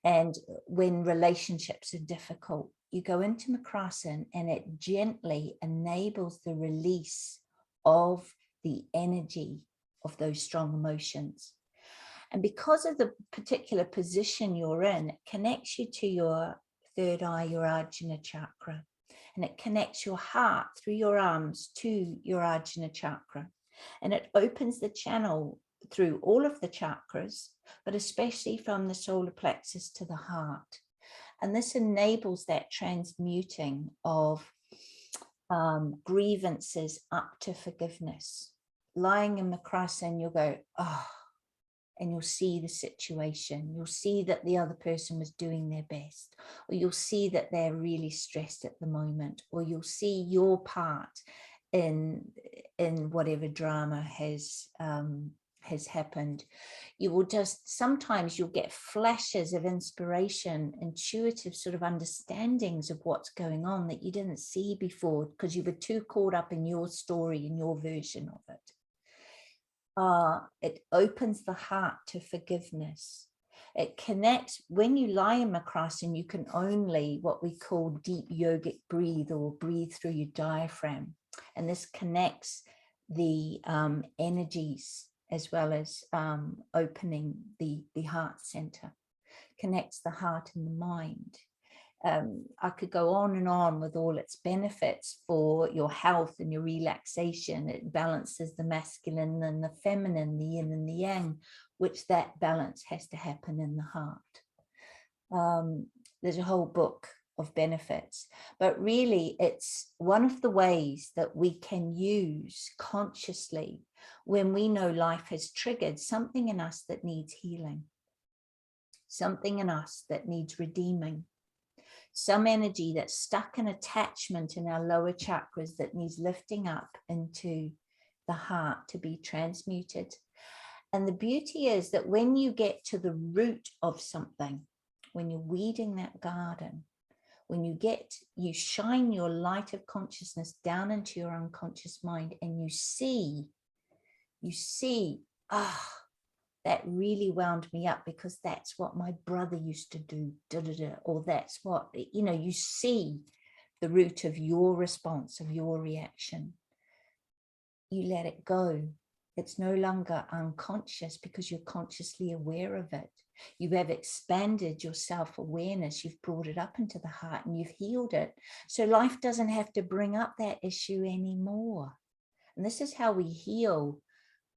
and when relationships are difficult, you go into Makarasana and it gently enables the release of the energy of those strong emotions. And because of the particular position you're in, it connects you to your third eye, your Ajna chakra, and it connects your heart through your arms to your Ajna chakra. And it opens the channel through all of the chakras, but especially from the solar plexus to the heart. And this enables that transmuting of grievances up to forgiveness. Lying in Makarasana, you'll go, oh, and you'll see the situation. You'll see that the other person was doing their best, or you'll see that they're really stressed at the moment, or you'll see your part in whatever drama has happened. You will sometimes you'll get flashes of inspiration, intuitive sort of understandings of what's going on that you didn't see before because you were too caught up in your story and your version of it. it opens the heart to forgiveness. It connects. When you lie in Makarasana, you can only what we call deep yogic breathe, or breathe through your diaphragm. And this connects the energies, as well as opening the heart center, connects the heart and the mind. I could go on and on with all its benefits for your health and your relaxation. It balances the masculine and the feminine, the yin and the yang, which that balance has to happen in the heart. There's a whole book of benefits, but really it's one of the ways that we can use consciously when we know life has triggered something in us that needs healing, something in us that needs redeeming, some energy that's stuck in attachment in our lower chakras that needs lifting up into the heart to be transmuted. And the beauty is that when you get to the root of something, when you're weeding that garden, when you shine your light of consciousness down into your unconscious mind, and you see, that really wound me up because that's what my brother used to do, or that's what, you see the root of your response, of your reaction. You let it go. It's no longer unconscious because you're consciously aware of it. You have expanded your self-awareness. You've brought it up into the heart and you've healed it. So life doesn't have to bring up that issue anymore. And this is how we heal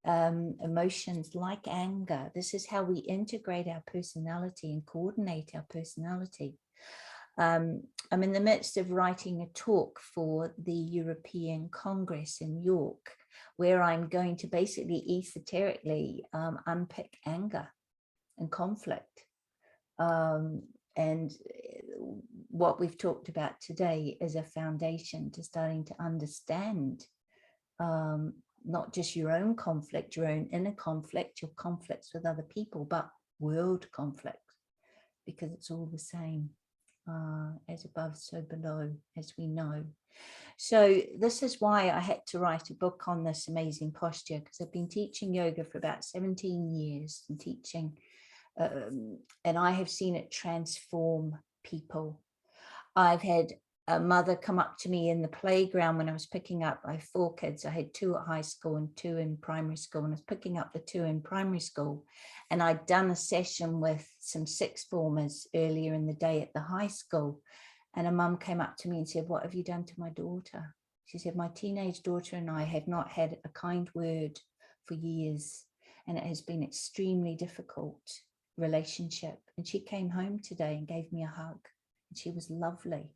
emotions like anger. This is how we integrate our personality and coordinate our personality. I'm in the midst of writing a talk for the European Congress in York, where I'm going to basically esoterically unpick anger and conflict. And what we've talked about today is a foundation to starting to understand not just your own conflict, your own inner conflict, your conflicts with other people, but world conflict, because it's all the same. As above, so below, as we know. So this is why I had to write a book on this amazing posture, because I've been teaching yoga for about 17 years and teaching, and I have seen it transform people. I've had a mother come up to me in the playground when I was picking up, I have 4 kids. I had 2 at high school and 2 in primary school, and I was picking up the 2 in primary school. And I'd done a session with some 6th formers earlier in the day at the high school. And a mum came up to me and said, "What have you done to my daughter?" She said, "My teenage daughter and I have not had a kind word for years, and it has been extremely difficult relationship." And she came home today and gave me a hug, and she was lovely.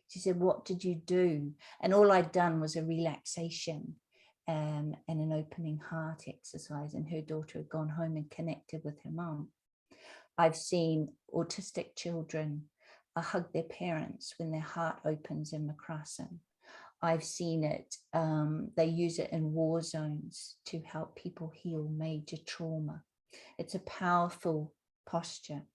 She said, "What did you do?" And all I'd done was a relaxation and an opening heart exercise, and her daughter had gone home and connected with her mum. I've seen autistic children hug their parents when their heart opens in Makarasana. I've seen it, they use it in war zones to help people heal major trauma. It's a powerful posture.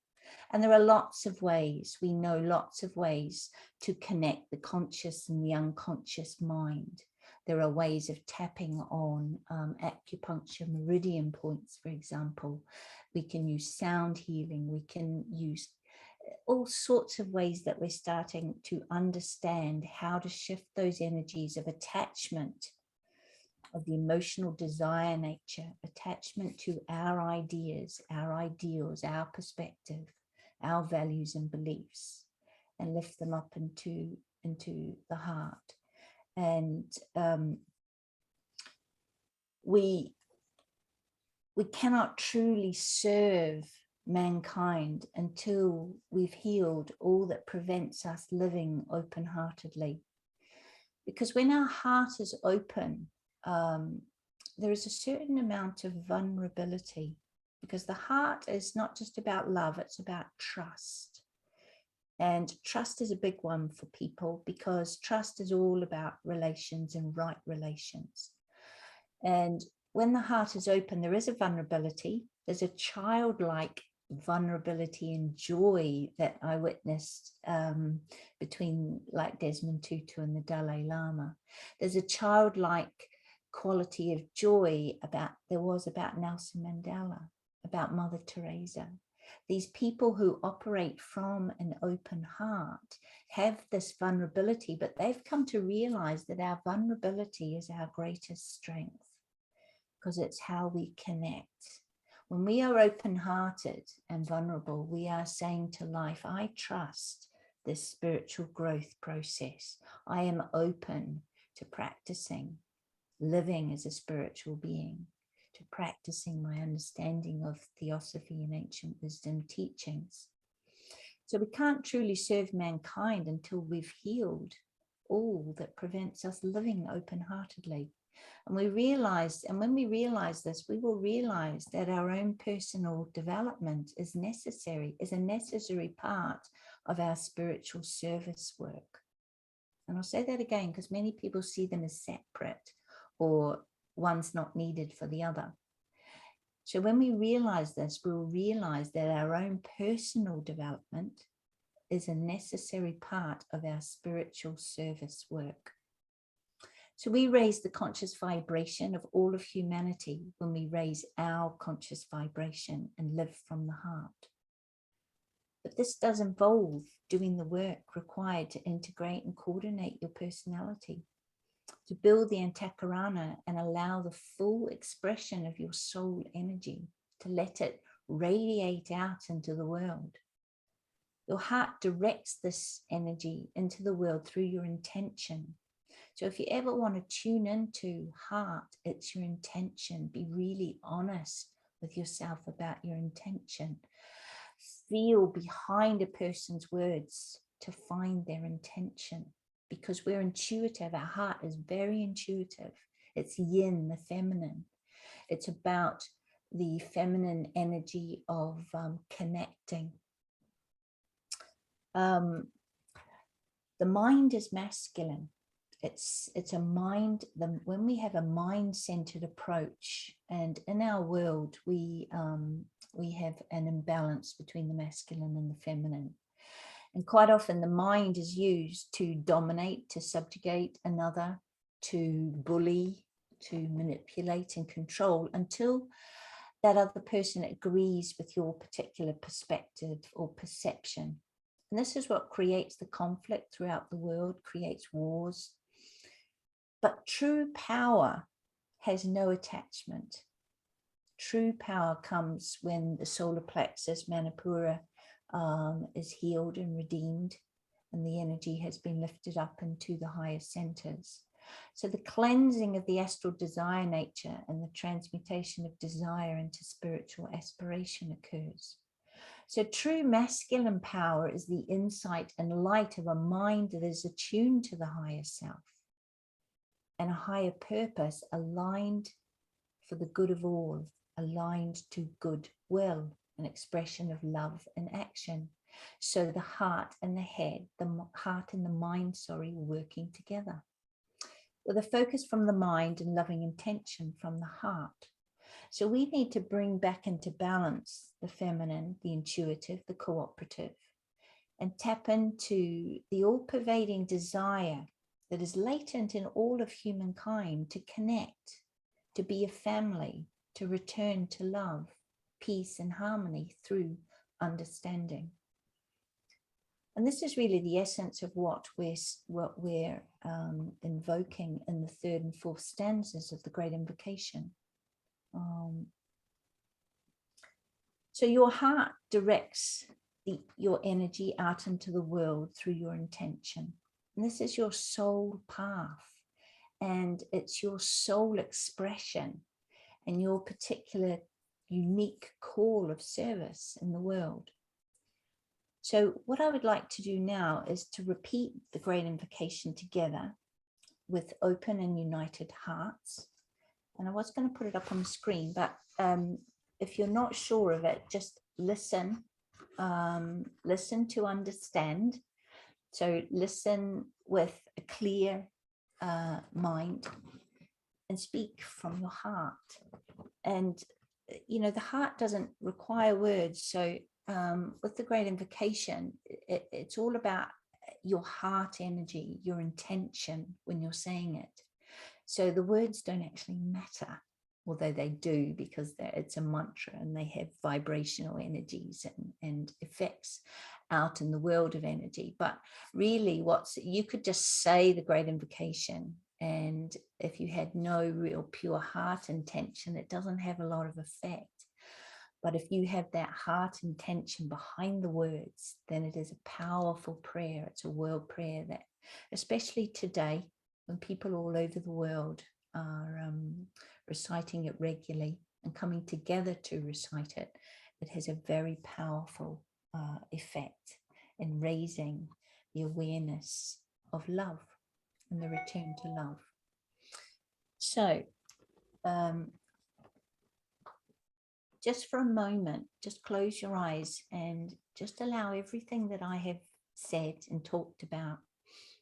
And there are lots of ways, we know lots of ways to connect the conscious and the unconscious mind. There are ways of tapping on acupuncture meridian points, for example. We can use sound healing. We can use all sorts of ways that we're starting to understand how to shift those energies of attachment, of the emotional desire nature, attachment to our ideas, our ideals, our perspective, our values and beliefs, and lift them up into the heart. And we cannot truly serve mankind until we've healed all that prevents us living open-heartedly. Because when our heart is open, there is a certain amount of vulnerability, because the heart is not just about love, it's about trust. And trust is a big one for people, because trust is all about relations and right relations. And when the heart is open, there is a vulnerability. There's a childlike vulnerability and joy that I witnessed between like Desmond Tutu and the Dalai Lama. There's a childlike quality of joy there was about Nelson Mandela, about Mother Teresa. These people who operate from an open heart have this vulnerability, but they've come to realize that our vulnerability is our greatest strength, because it's how we connect. When we are open-hearted and vulnerable, we are saying to life, I trust this spiritual growth process. I am open to practicing living as a spiritual being, to practicing my understanding of theosophy and ancient wisdom teachings. So we can't truly serve mankind until we've healed all that prevents us living open-heartedly. And when we realize this, we will realize that our own personal development is a necessary part of our spiritual service work. And I'll say that again, because many people see them as separate, or one's not needed for the other. So when we realize this, we'll realize that our own personal development is a necessary part of our spiritual service work. So we raise the conscious vibration of all of humanity when we raise our conscious vibration and live from the heart. But this does involve doing the work required to integrate and coordinate your personality, to build the antakarana and allow the full expression of your soul energy, to let it radiate out into the world. Your heart directs this energy into the world through your intention. So if you ever want to tune into heart, it's your intention. Be really honest with yourself about your intention. Feel behind a person's words to find their intention, because we're intuitive. Our heart is very intuitive. It's yin, the feminine. It's about the feminine energy of connecting. The mind is masculine. It's a mind. When we have a mind-centered approach, and in our world we have an imbalance between the masculine and the feminine, and quite often the mind is used to dominate, to subjugate another, to bully, to manipulate and control, until that other person agrees with your particular perspective or perception. And this is what creates the conflict throughout the world, creates wars. But true power has no attachment. True power comes when the solar plexus, Manipura, is healed and redeemed, and the energy has been lifted up into the higher centers. So the cleansing of the astral desire nature and the transmutation of desire into spiritual aspiration occurs. So true masculine power is the insight and light of a mind that is attuned to the higher self and a higher purpose, aligned for the good of all, aligned to goodwill, an expression of love and action. So the heart and the head, the heart and the mind, working together, with a focus from the mind and loving intention from the heart. So we need to bring back into balance the feminine, the intuitive, the cooperative, and tap into the all-pervading desire that is latent in all of humankind to connect, to be a family, to return to love, peace and harmony through understanding. And this is really the essence of what we're invoking in the third and fourth stanzas of the Great Invocation. So your heart directs your energy out into the world through your intention. And this is your soul path, and it's your soul expression and your particular unique call of service in the world. So what I would like to do now is to repeat the Great Invocation together with open and united hearts. And I was going to put it up on the screen, but if you're not sure of it, just listen, listen to understand. So listen with a clear mind and speak from your heart. And, you know, the heart doesn't require words. So with the Great Invocation, it's all about your heart energy, your intention when you're saying it. So the words don't actually matter, although they do, because it's a mantra and they have vibrational energies and effects out in the world of energy. But really, you could just say the Great Invocation, and if you had no real pure heart intention, it doesn't have a lot of effect. But if you have that heart intention behind the words, then it is a powerful prayer. It's a world prayer that, especially today, when people all over the world are reciting it regularly and coming together to recite it, it has a very powerful effect in raising the awareness of love and the return to love. So just for a moment, just close your eyes and just allow everything that I have said and talked about,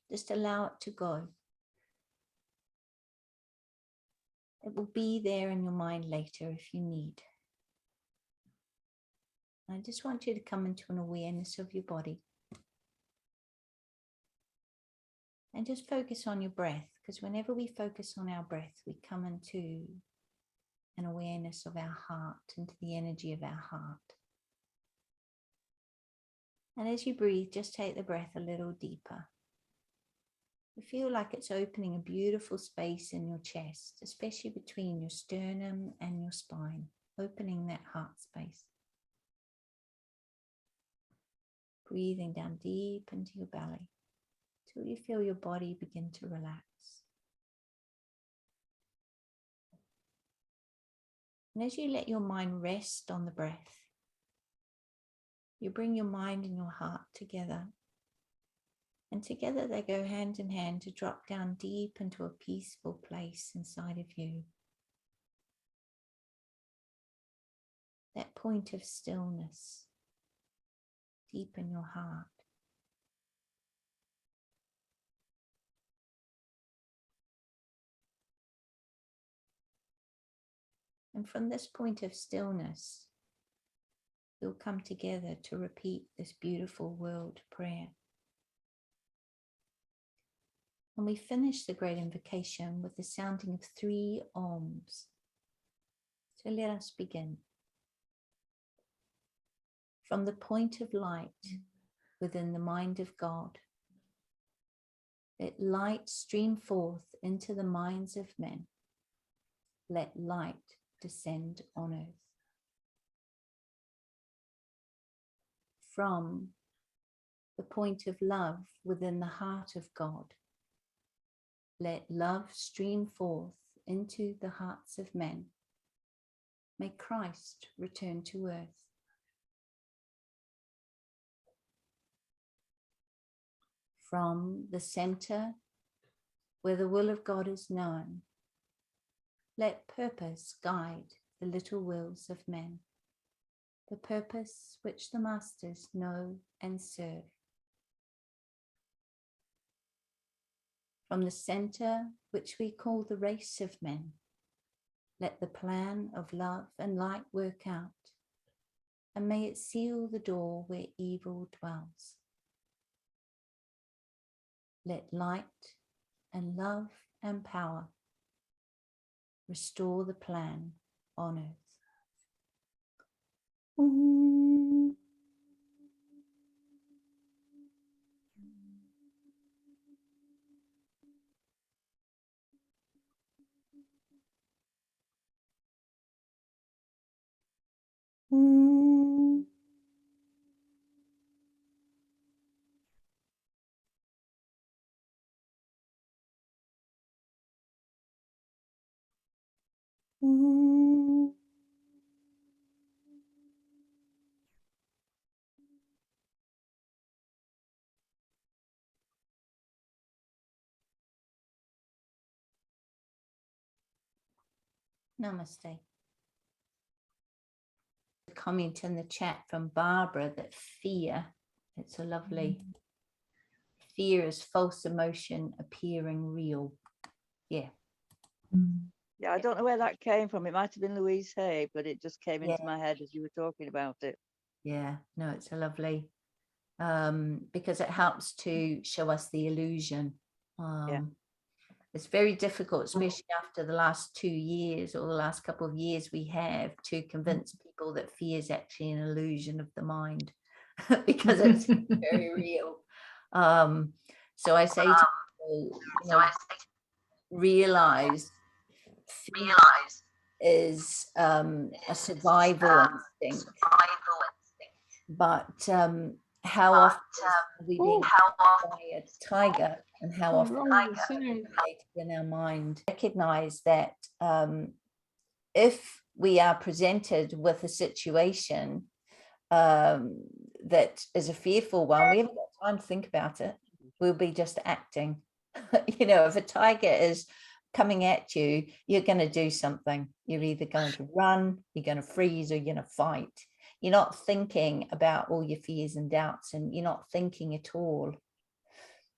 just allow it to go. It will be there in your mind later if you need. I just want you to come into an awareness of your body. And just focus on your breath, because whenever we focus on our breath, we come into an awareness of our heart, into the energy of our heart. And as you breathe, just take the breath a little deeper. You feel like it's opening a beautiful space in your chest, especially between your sternum and your spine, opening that heart space. Breathing down deep into your belly till you feel your body begin to relax. And as you let your mind rest on the breath, you bring your mind and your heart together. And together they go hand in hand to drop down deep into a peaceful place inside of you. That point of stillness deep in your heart. And from this point of stillness, you'll come together to repeat this beautiful world prayer. And we finish the Great Invocation with the sounding of 3 ohms. So let us begin. From the point of light within the mind of God, let light stream forth into the minds of men. Let light descend on earth. From the point of love within the heart of God, let love stream forth into the hearts of men. May Christ return to earth. From the center where the will of God is known, let purpose guide the little wills of men, the purpose which the masters know and serve. From the center which we call the race of men, let the plan of love and light work out, and may it seal the door where evil dwells. Let light and love and power restore the plan on earth. Namaste. A comment in the chat from Barbara that fear, it's a lovely, fear is false emotion appearing real. Yeah. Yeah, I don't know where that came from. It might have been Louise Hay, but it just came into Yeah. my head as you were talking about it. Yeah, no, it's a lovely, because it helps to show us the illusion. Yeah. It's very difficult, especially after the last 2 years or the last couple of years we have, to convince people that fear is actually an illusion of the mind because it's very real. So I say to people, you know, realize fear is a survival instinct, but how often are we being attacked by a tiger, and how often are we created in our mind? Recognize that if we are presented with a situation that is a fearful one, we haven't got time to think about it. We'll be just acting. You know, if a tiger is coming at you, you're going to do something. You're either going to run, you're going to freeze, or you're going to fight. You're not thinking about all your fears and doubts, and you're not thinking at all.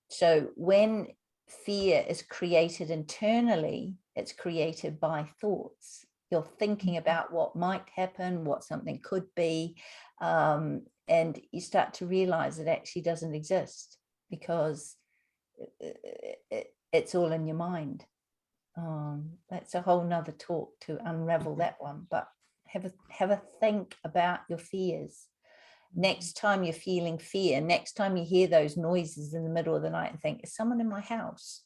So when fear is created internally, it's created by thoughts. You're thinking about what might happen, what something could be, and you start to realize it actually doesn't exist because it's all in your mind. That's a whole nother talk to unravel that one, but have a think about your fears. Next time you're feeling fear, next time you hear those noises in the middle of the night and think, is someone in my house?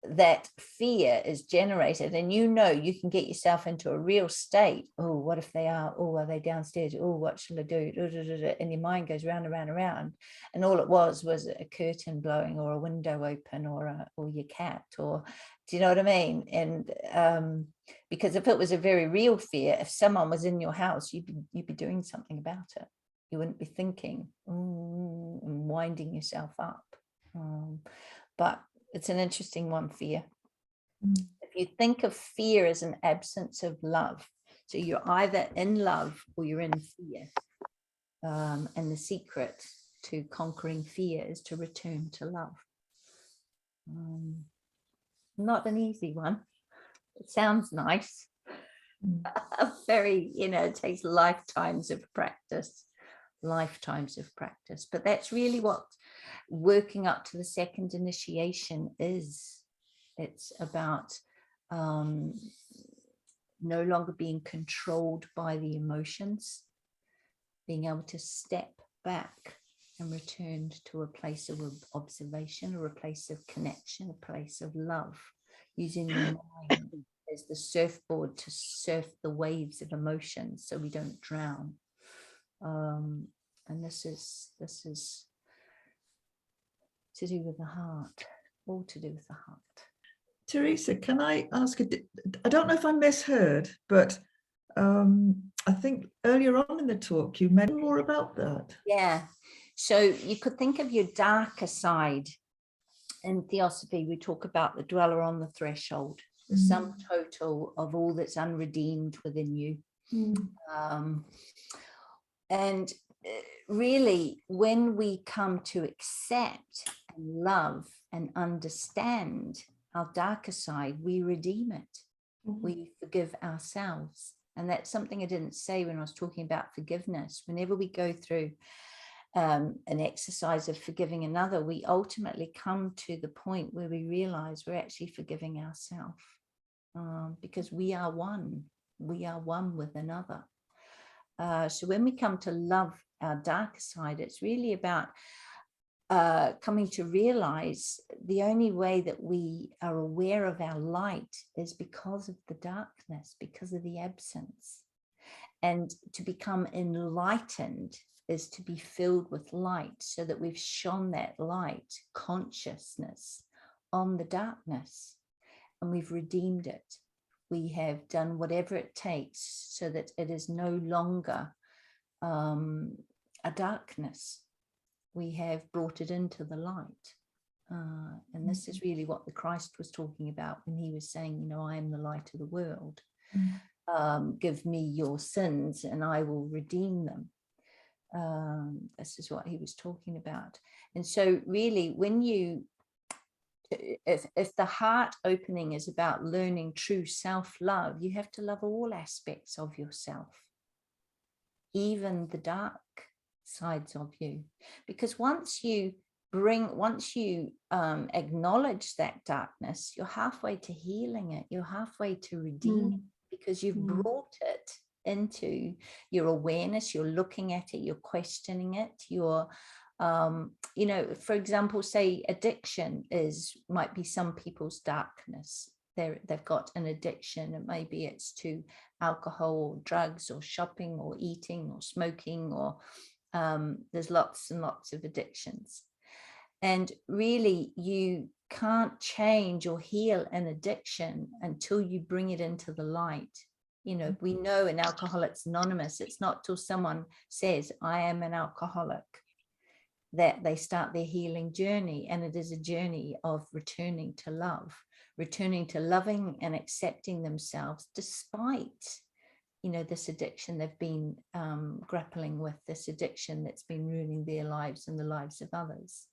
That fear is generated, and you know you can get yourself into a real state. Oh, what if they are? Oh, are they downstairs? Oh, what shall I do? And your mind goes round and round and round, and all it was a curtain blowing, or a window open, or your cat, or do you know what I mean? And because if it was a very real fear, if someone was in your house, you'd be doing something about it. You wouldn't be thinking and winding yourself up. But it's an interesting one, fear. If you think of fear as an absence of love, so you're either in love or you're in fear. And the secret to conquering fear is to return to love. Not an easy one. It sounds nice. Very, you know, it takes lifetimes of practice. But that's really what working up to the second initiation is. It's about no longer being controlled by the emotions, being able to step back and return to a place of observation, or a place of connection, a place of love, using your mind as the surfboard to surf the waves of emotions so we don't drown. And this is to do with the heart, all to do with the heart. Teresa, can I ask I don't know if I misheard, but I think earlier on in the talk you mentioned more about that. Yeah, so you could think of your darker side. In Theosophy, we talk about the dweller on the threshold, the sum total of all that's unredeemed within you. And really, when we come to accept and love and understand our darker side, we redeem it. We forgive ourselves. And that's something I didn't say when I was talking about forgiveness. Whenever we go through an exercise of forgiving another, we ultimately come to the point where we realize we're actually forgiving ourselves, because we are one with another. So when we come to love our darker side, it's really about coming to realize the only way that we are aware of our light is because of the darkness, because of the absence. And to become enlightened is to be filled with light, so that we've shone that light, consciousness, on the darkness, and we've redeemed it. We have done whatever it takes so that it is no longer a darkness. We have brought it into the light. And this is really what the Christ was talking about when he was saying, you know, I am the light of the world. Give me your sins and I will redeem them. This is what he was talking about. And so really, when you, if the heart opening is about learning true self-love, you have to love all aspects of yourself, even the dark sides of you. Because once you once you acknowledge that darkness, you're halfway to healing it. You're halfway to redeeming it, because you've brought it into your awareness. You're looking at it, you're questioning it, you're you know, for example, say addiction might be some people's darkness. They've got an addiction, and maybe it's to alcohol or drugs or shopping or eating or smoking, or there's lots and lots of addictions. And really, you can't change or heal an addiction until you bring it into the light. You know, we know in Alcoholics Anonymous, it's not till someone says, I am an alcoholic, that they start their healing journey. And it is a journey of returning to love, returning to loving and accepting themselves despite, you know, this addiction they've been grappling with, this addiction that's been ruining their lives and the lives of others.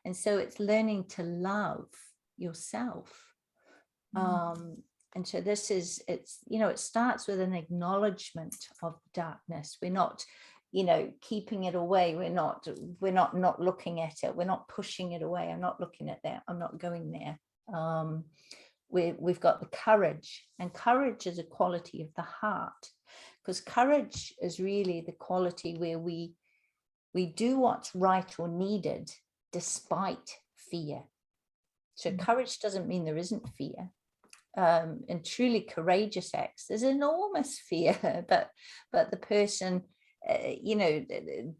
And so it's learning to love yourself. And so this is, it's, you know, it starts with an acknowledgement of darkness. We're not, you know, keeping it away. We're not looking at it. We're not pushing it away. I'm not looking at that. I'm not going there. We've got the courage, and courage is a quality of the heart, because courage is really the quality where we do what's right or needed despite fear. So courage doesn't mean there isn't fear. And truly courageous acts, there's enormous fear, but the person, you know,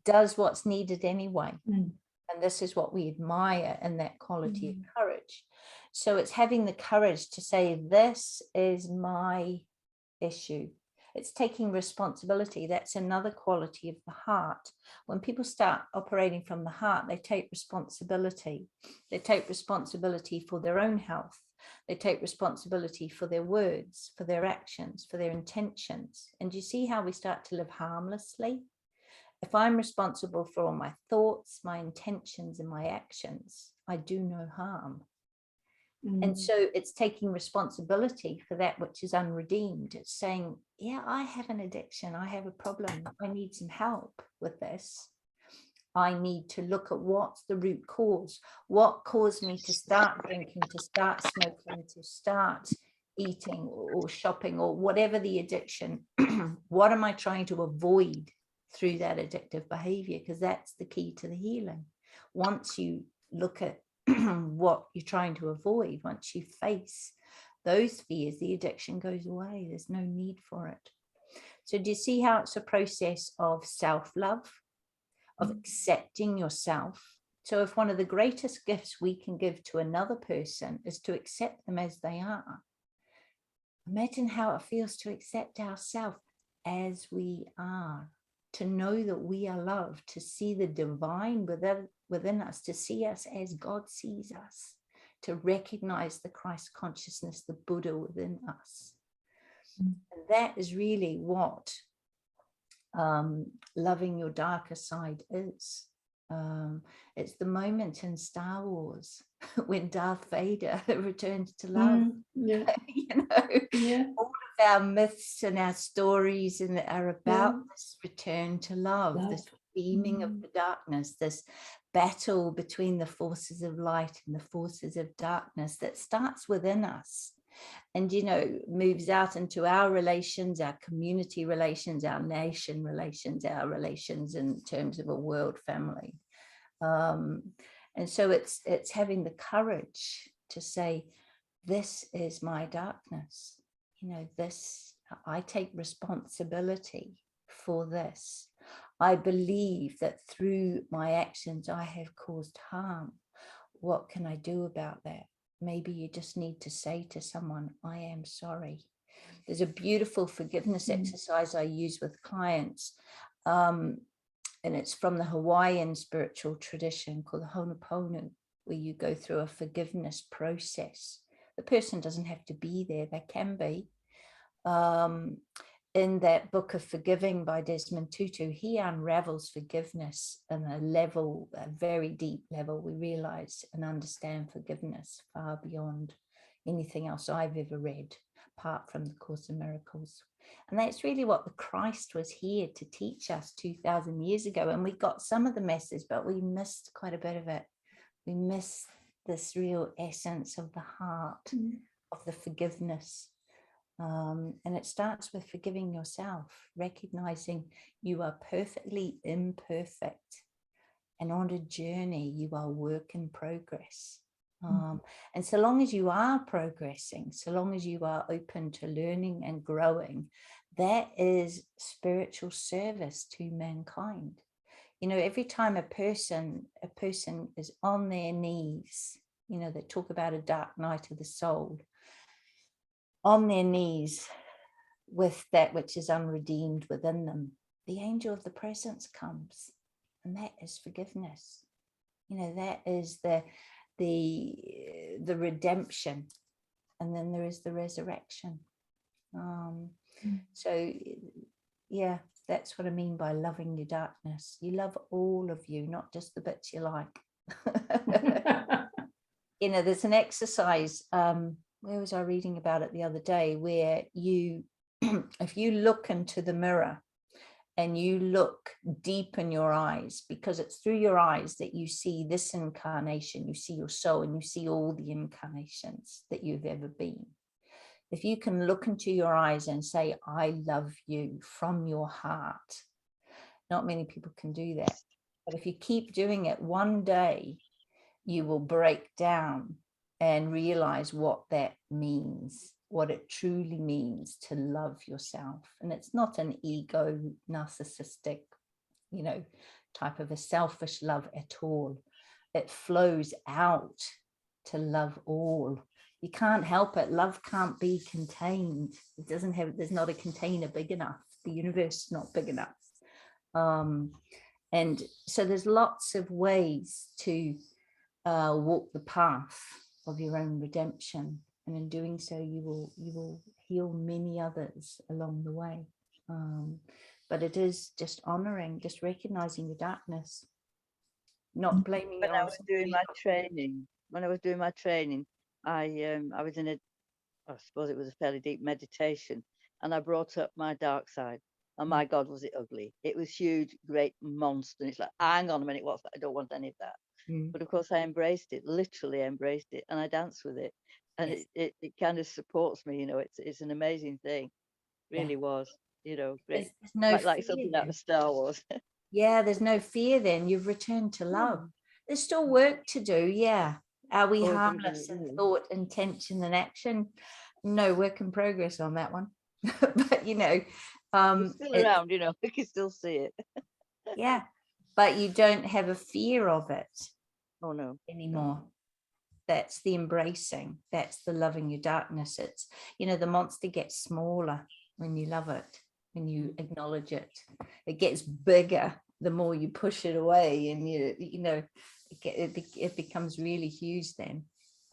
does what's needed anyway. And this is what we admire in that quality of courage. So it's having the courage to say, this is my issue. It's taking responsibility. That's another quality of the heart. When people start operating from the heart, they take responsibility. They take responsibility for their own health. They take responsibility for their words, for their actions, for their intentions. And you see how we start to live harmlessly? If I'm responsible for all my thoughts, my intentions, and my actions, I do no harm. And so it's taking responsibility for that which is unredeemed. It's saying, yeah, I have an addiction. I have a problem. I need some help with this. I need to look at what's the root cause. What caused me to start drinking, to start smoking, to start eating or shopping, or whatever the addiction. What am I trying to avoid through that addictive behavior? Because that's the key to the healing. Once you look at what you're trying to avoid, once you face those fears, the addiction goes away. There's no need for it. So do you see how it's a process of self-love, of accepting yourself? So if one of the greatest gifts we can give to another person is to accept them as they are, imagine how it feels to accept ourselves as we are, to know that we are loved, to see the divine within us, to see us as God sees us, to recognize the Christ consciousness, the Buddha within us. And that is really what loving your darker side is. It's the moment in Star Wars when Darth Vader returns to love. You know, all of our myths and our stories are about this return to love, this redeeming of the darkness, this battle between the forces of light and the forces of darkness that starts within us. And, you know, moves out into our relations, our community relations, our nation relations, our relations in terms of a world family. And so it's having the courage to say, this is my darkness. You know, this, I take responsibility for this. I believe that through my actions, I have caused harm. What can I do about that? Maybe you just need to say to someone, I am sorry. There's a beautiful forgiveness exercise I use with clients. And it's from the Hawaiian spiritual tradition called Ho'oponopono, where you go through a forgiveness process. The person doesn't have to be there, they can be. In that book of Forgiving by Desmond Tutu, he unravels forgiveness on a very deep level. We realize and understand forgiveness far beyond anything else I've ever read, apart from the Course in Miracles. And that's really what the Christ was here to teach us 2,000 years ago. And we got some of the message, but we missed quite a bit of it. We miss this real essence of the heart, of the forgiveness. And it starts with forgiving yourself, recognizing you are perfectly imperfect. And on a journey, you are work in progress. And so long as you are progressing, so long as you are open to learning and growing, that is spiritual service to mankind. You know, every time a person is on their knees, you know, they talk about a dark night of the soul, on their knees with that which is unredeemed within them, the angel of the presence comes, and that is forgiveness. You know, that is the redemption, and then there is the resurrection. So yeah, that's what I mean by loving your darkness. You love all of you, not just the bits you like. You know, there's an exercise, where was I reading about it the other day, where you if you look into the mirror and you look deep in your eyes, because it's through your eyes that you see this incarnation, you see your soul, and you see all the incarnations that you've ever been. If you can look into your eyes and say, I love you from your heart, not many people can do that. But if you keep doing it, one day you will break down and realize what that means, what it truly means to love yourself. And it's not an ego, narcissistic, you know, type of a selfish love at all. It flows out to love all. You can't help it. Love can't be contained. It doesn't have, there's not a container big enough. The universe is not big enough. And so there's lots of ways to walk the path of your own redemption. And in doing so, you will heal many others along the way. But it is just honoring, just recognizing your darkness, not blaming it on When I was doing my training, I was in I suppose it was a fairly deep meditation, and I brought up my dark side. And my God, was it ugly? It was huge, great monster. And it's like, hang on a minute, what's that? I don't want any of that. But of course, I embraced it, literally embraced it, and I danced with it. And Yes. it kind of supports me, you know. It's an amazing thing, really was, you know, great. There's no like something out of Star Wars. Yeah, there's no fear then. You've returned to love. There's still work to do. Yeah. Are we harmless in thought, intention, and action? No, work in progress on that one. But you know, It's still around, you know, we can still see it. Yeah, but you don't have a fear of it. Oh no. Anymore. That's the embracing. That's the loving your darkness. It's, you know, the monster gets smaller when you love it, when you acknowledge it. It gets bigger the more you push it away, and you know, it becomes really huge then.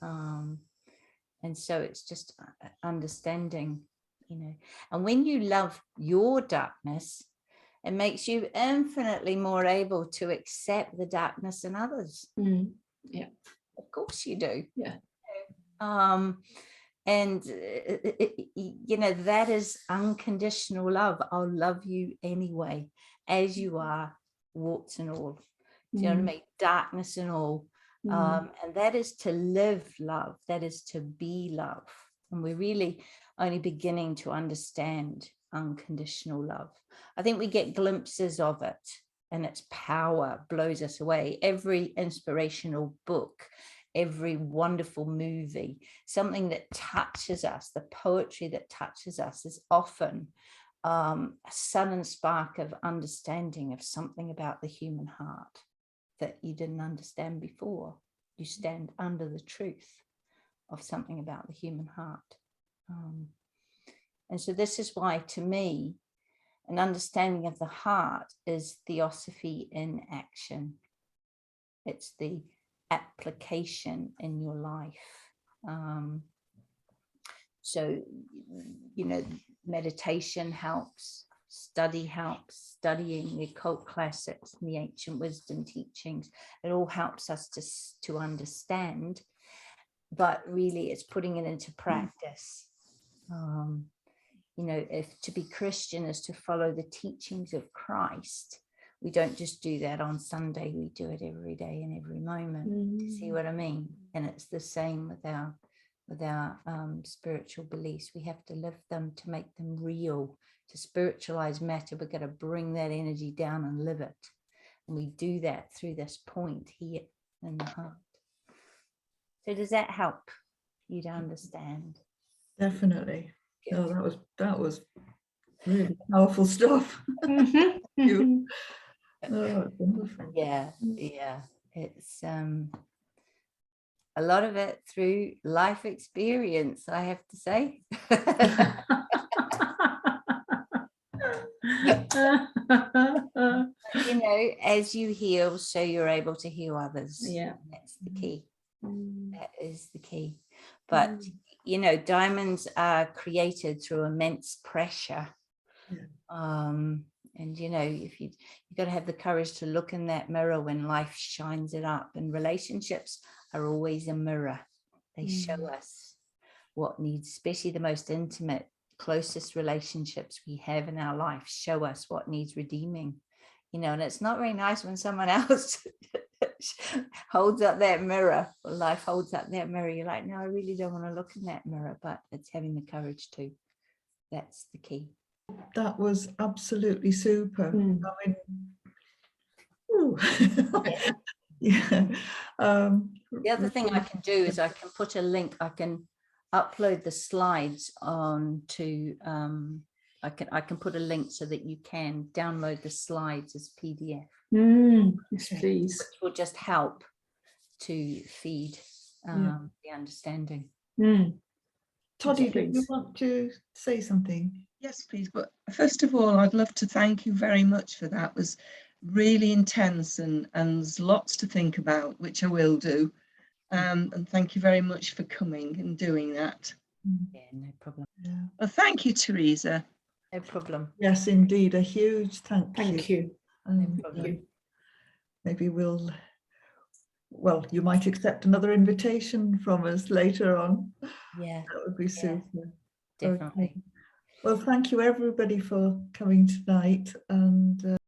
And so it's just understanding, you know. And when you love your darkness, it makes you infinitely more able to accept the darkness in others. Yeah, of course you do. Yeah. And you know, that is unconditional love. I'll love you anyway, as you are, warts and all. Do you know what I mean? Darkness and all. And that is to live love. That is to be love. And we're really only beginning to understand unconditional love. I think we get glimpses of it, and its power blows us away. Every inspirational book, every wonderful movie, something that touches us, the poetry that touches us, is often a sudden spark of understanding of something about the human heart that you didn't understand before. You stand under the truth of something about the human heart. And so this is why, to me, an understanding of the heart is theosophy in action. It's the application in your life. So, you know, meditation helps, study helps, studying the occult classics, the ancient wisdom teachings, it all helps us to understand, but really it's putting it into practice. You know, if to be Christian is to follow the teachings of Christ, we don't just do that on Sunday, we do it every day and every moment. See what I mean? And it's the same with our spiritual beliefs. We have to live them to make them real. To spiritualize matter, we've got to bring that energy down and live it. And we do that through this point here in the heart. So does that help you to understand? Definitely. Good. No, that was really powerful stuff. You. Oh, it's wonderful. Yeah. It's a lot of it through life experience, I have to say. You know, as you heal, so you're able to heal others. Yeah. That's the key. That is the key. But you know, diamonds are created through immense pressure. And you know, you've got to have the courage to look in that mirror when life shines it up. And relationships are always a mirror. They show us what needs, especially the most intimate, closest relationships we have in our life, show us what needs redeeming. You know, and it's not very nice when someone else holds up that mirror, or life holds up that mirror. You're like, no, I really don't want to look in that mirror, but it's having the courage to. That's the key. That was absolutely super. I mean, ooh. Yeah. The other thing I can do is I can put a link. I can upload the slides onto. I can put a link so that you can download the slides as PDF. Yes, please. Which will just help to feed the understanding. Toddy, do you want to say something? Yes, please. But first of all, I'd love to thank you very much for that. It was really intense and there's lots to think about, which I will do. And thank you very much for coming and doing that. Yeah, no problem. Yeah. Well, thank you, Teresa. No problem. Yes, indeed. A huge thank you. Thank you. No problem. Maybe you might accept another invitation from us later on. Yeah, That would be super. definitely. Okay. Well, thank you everybody for coming tonight, and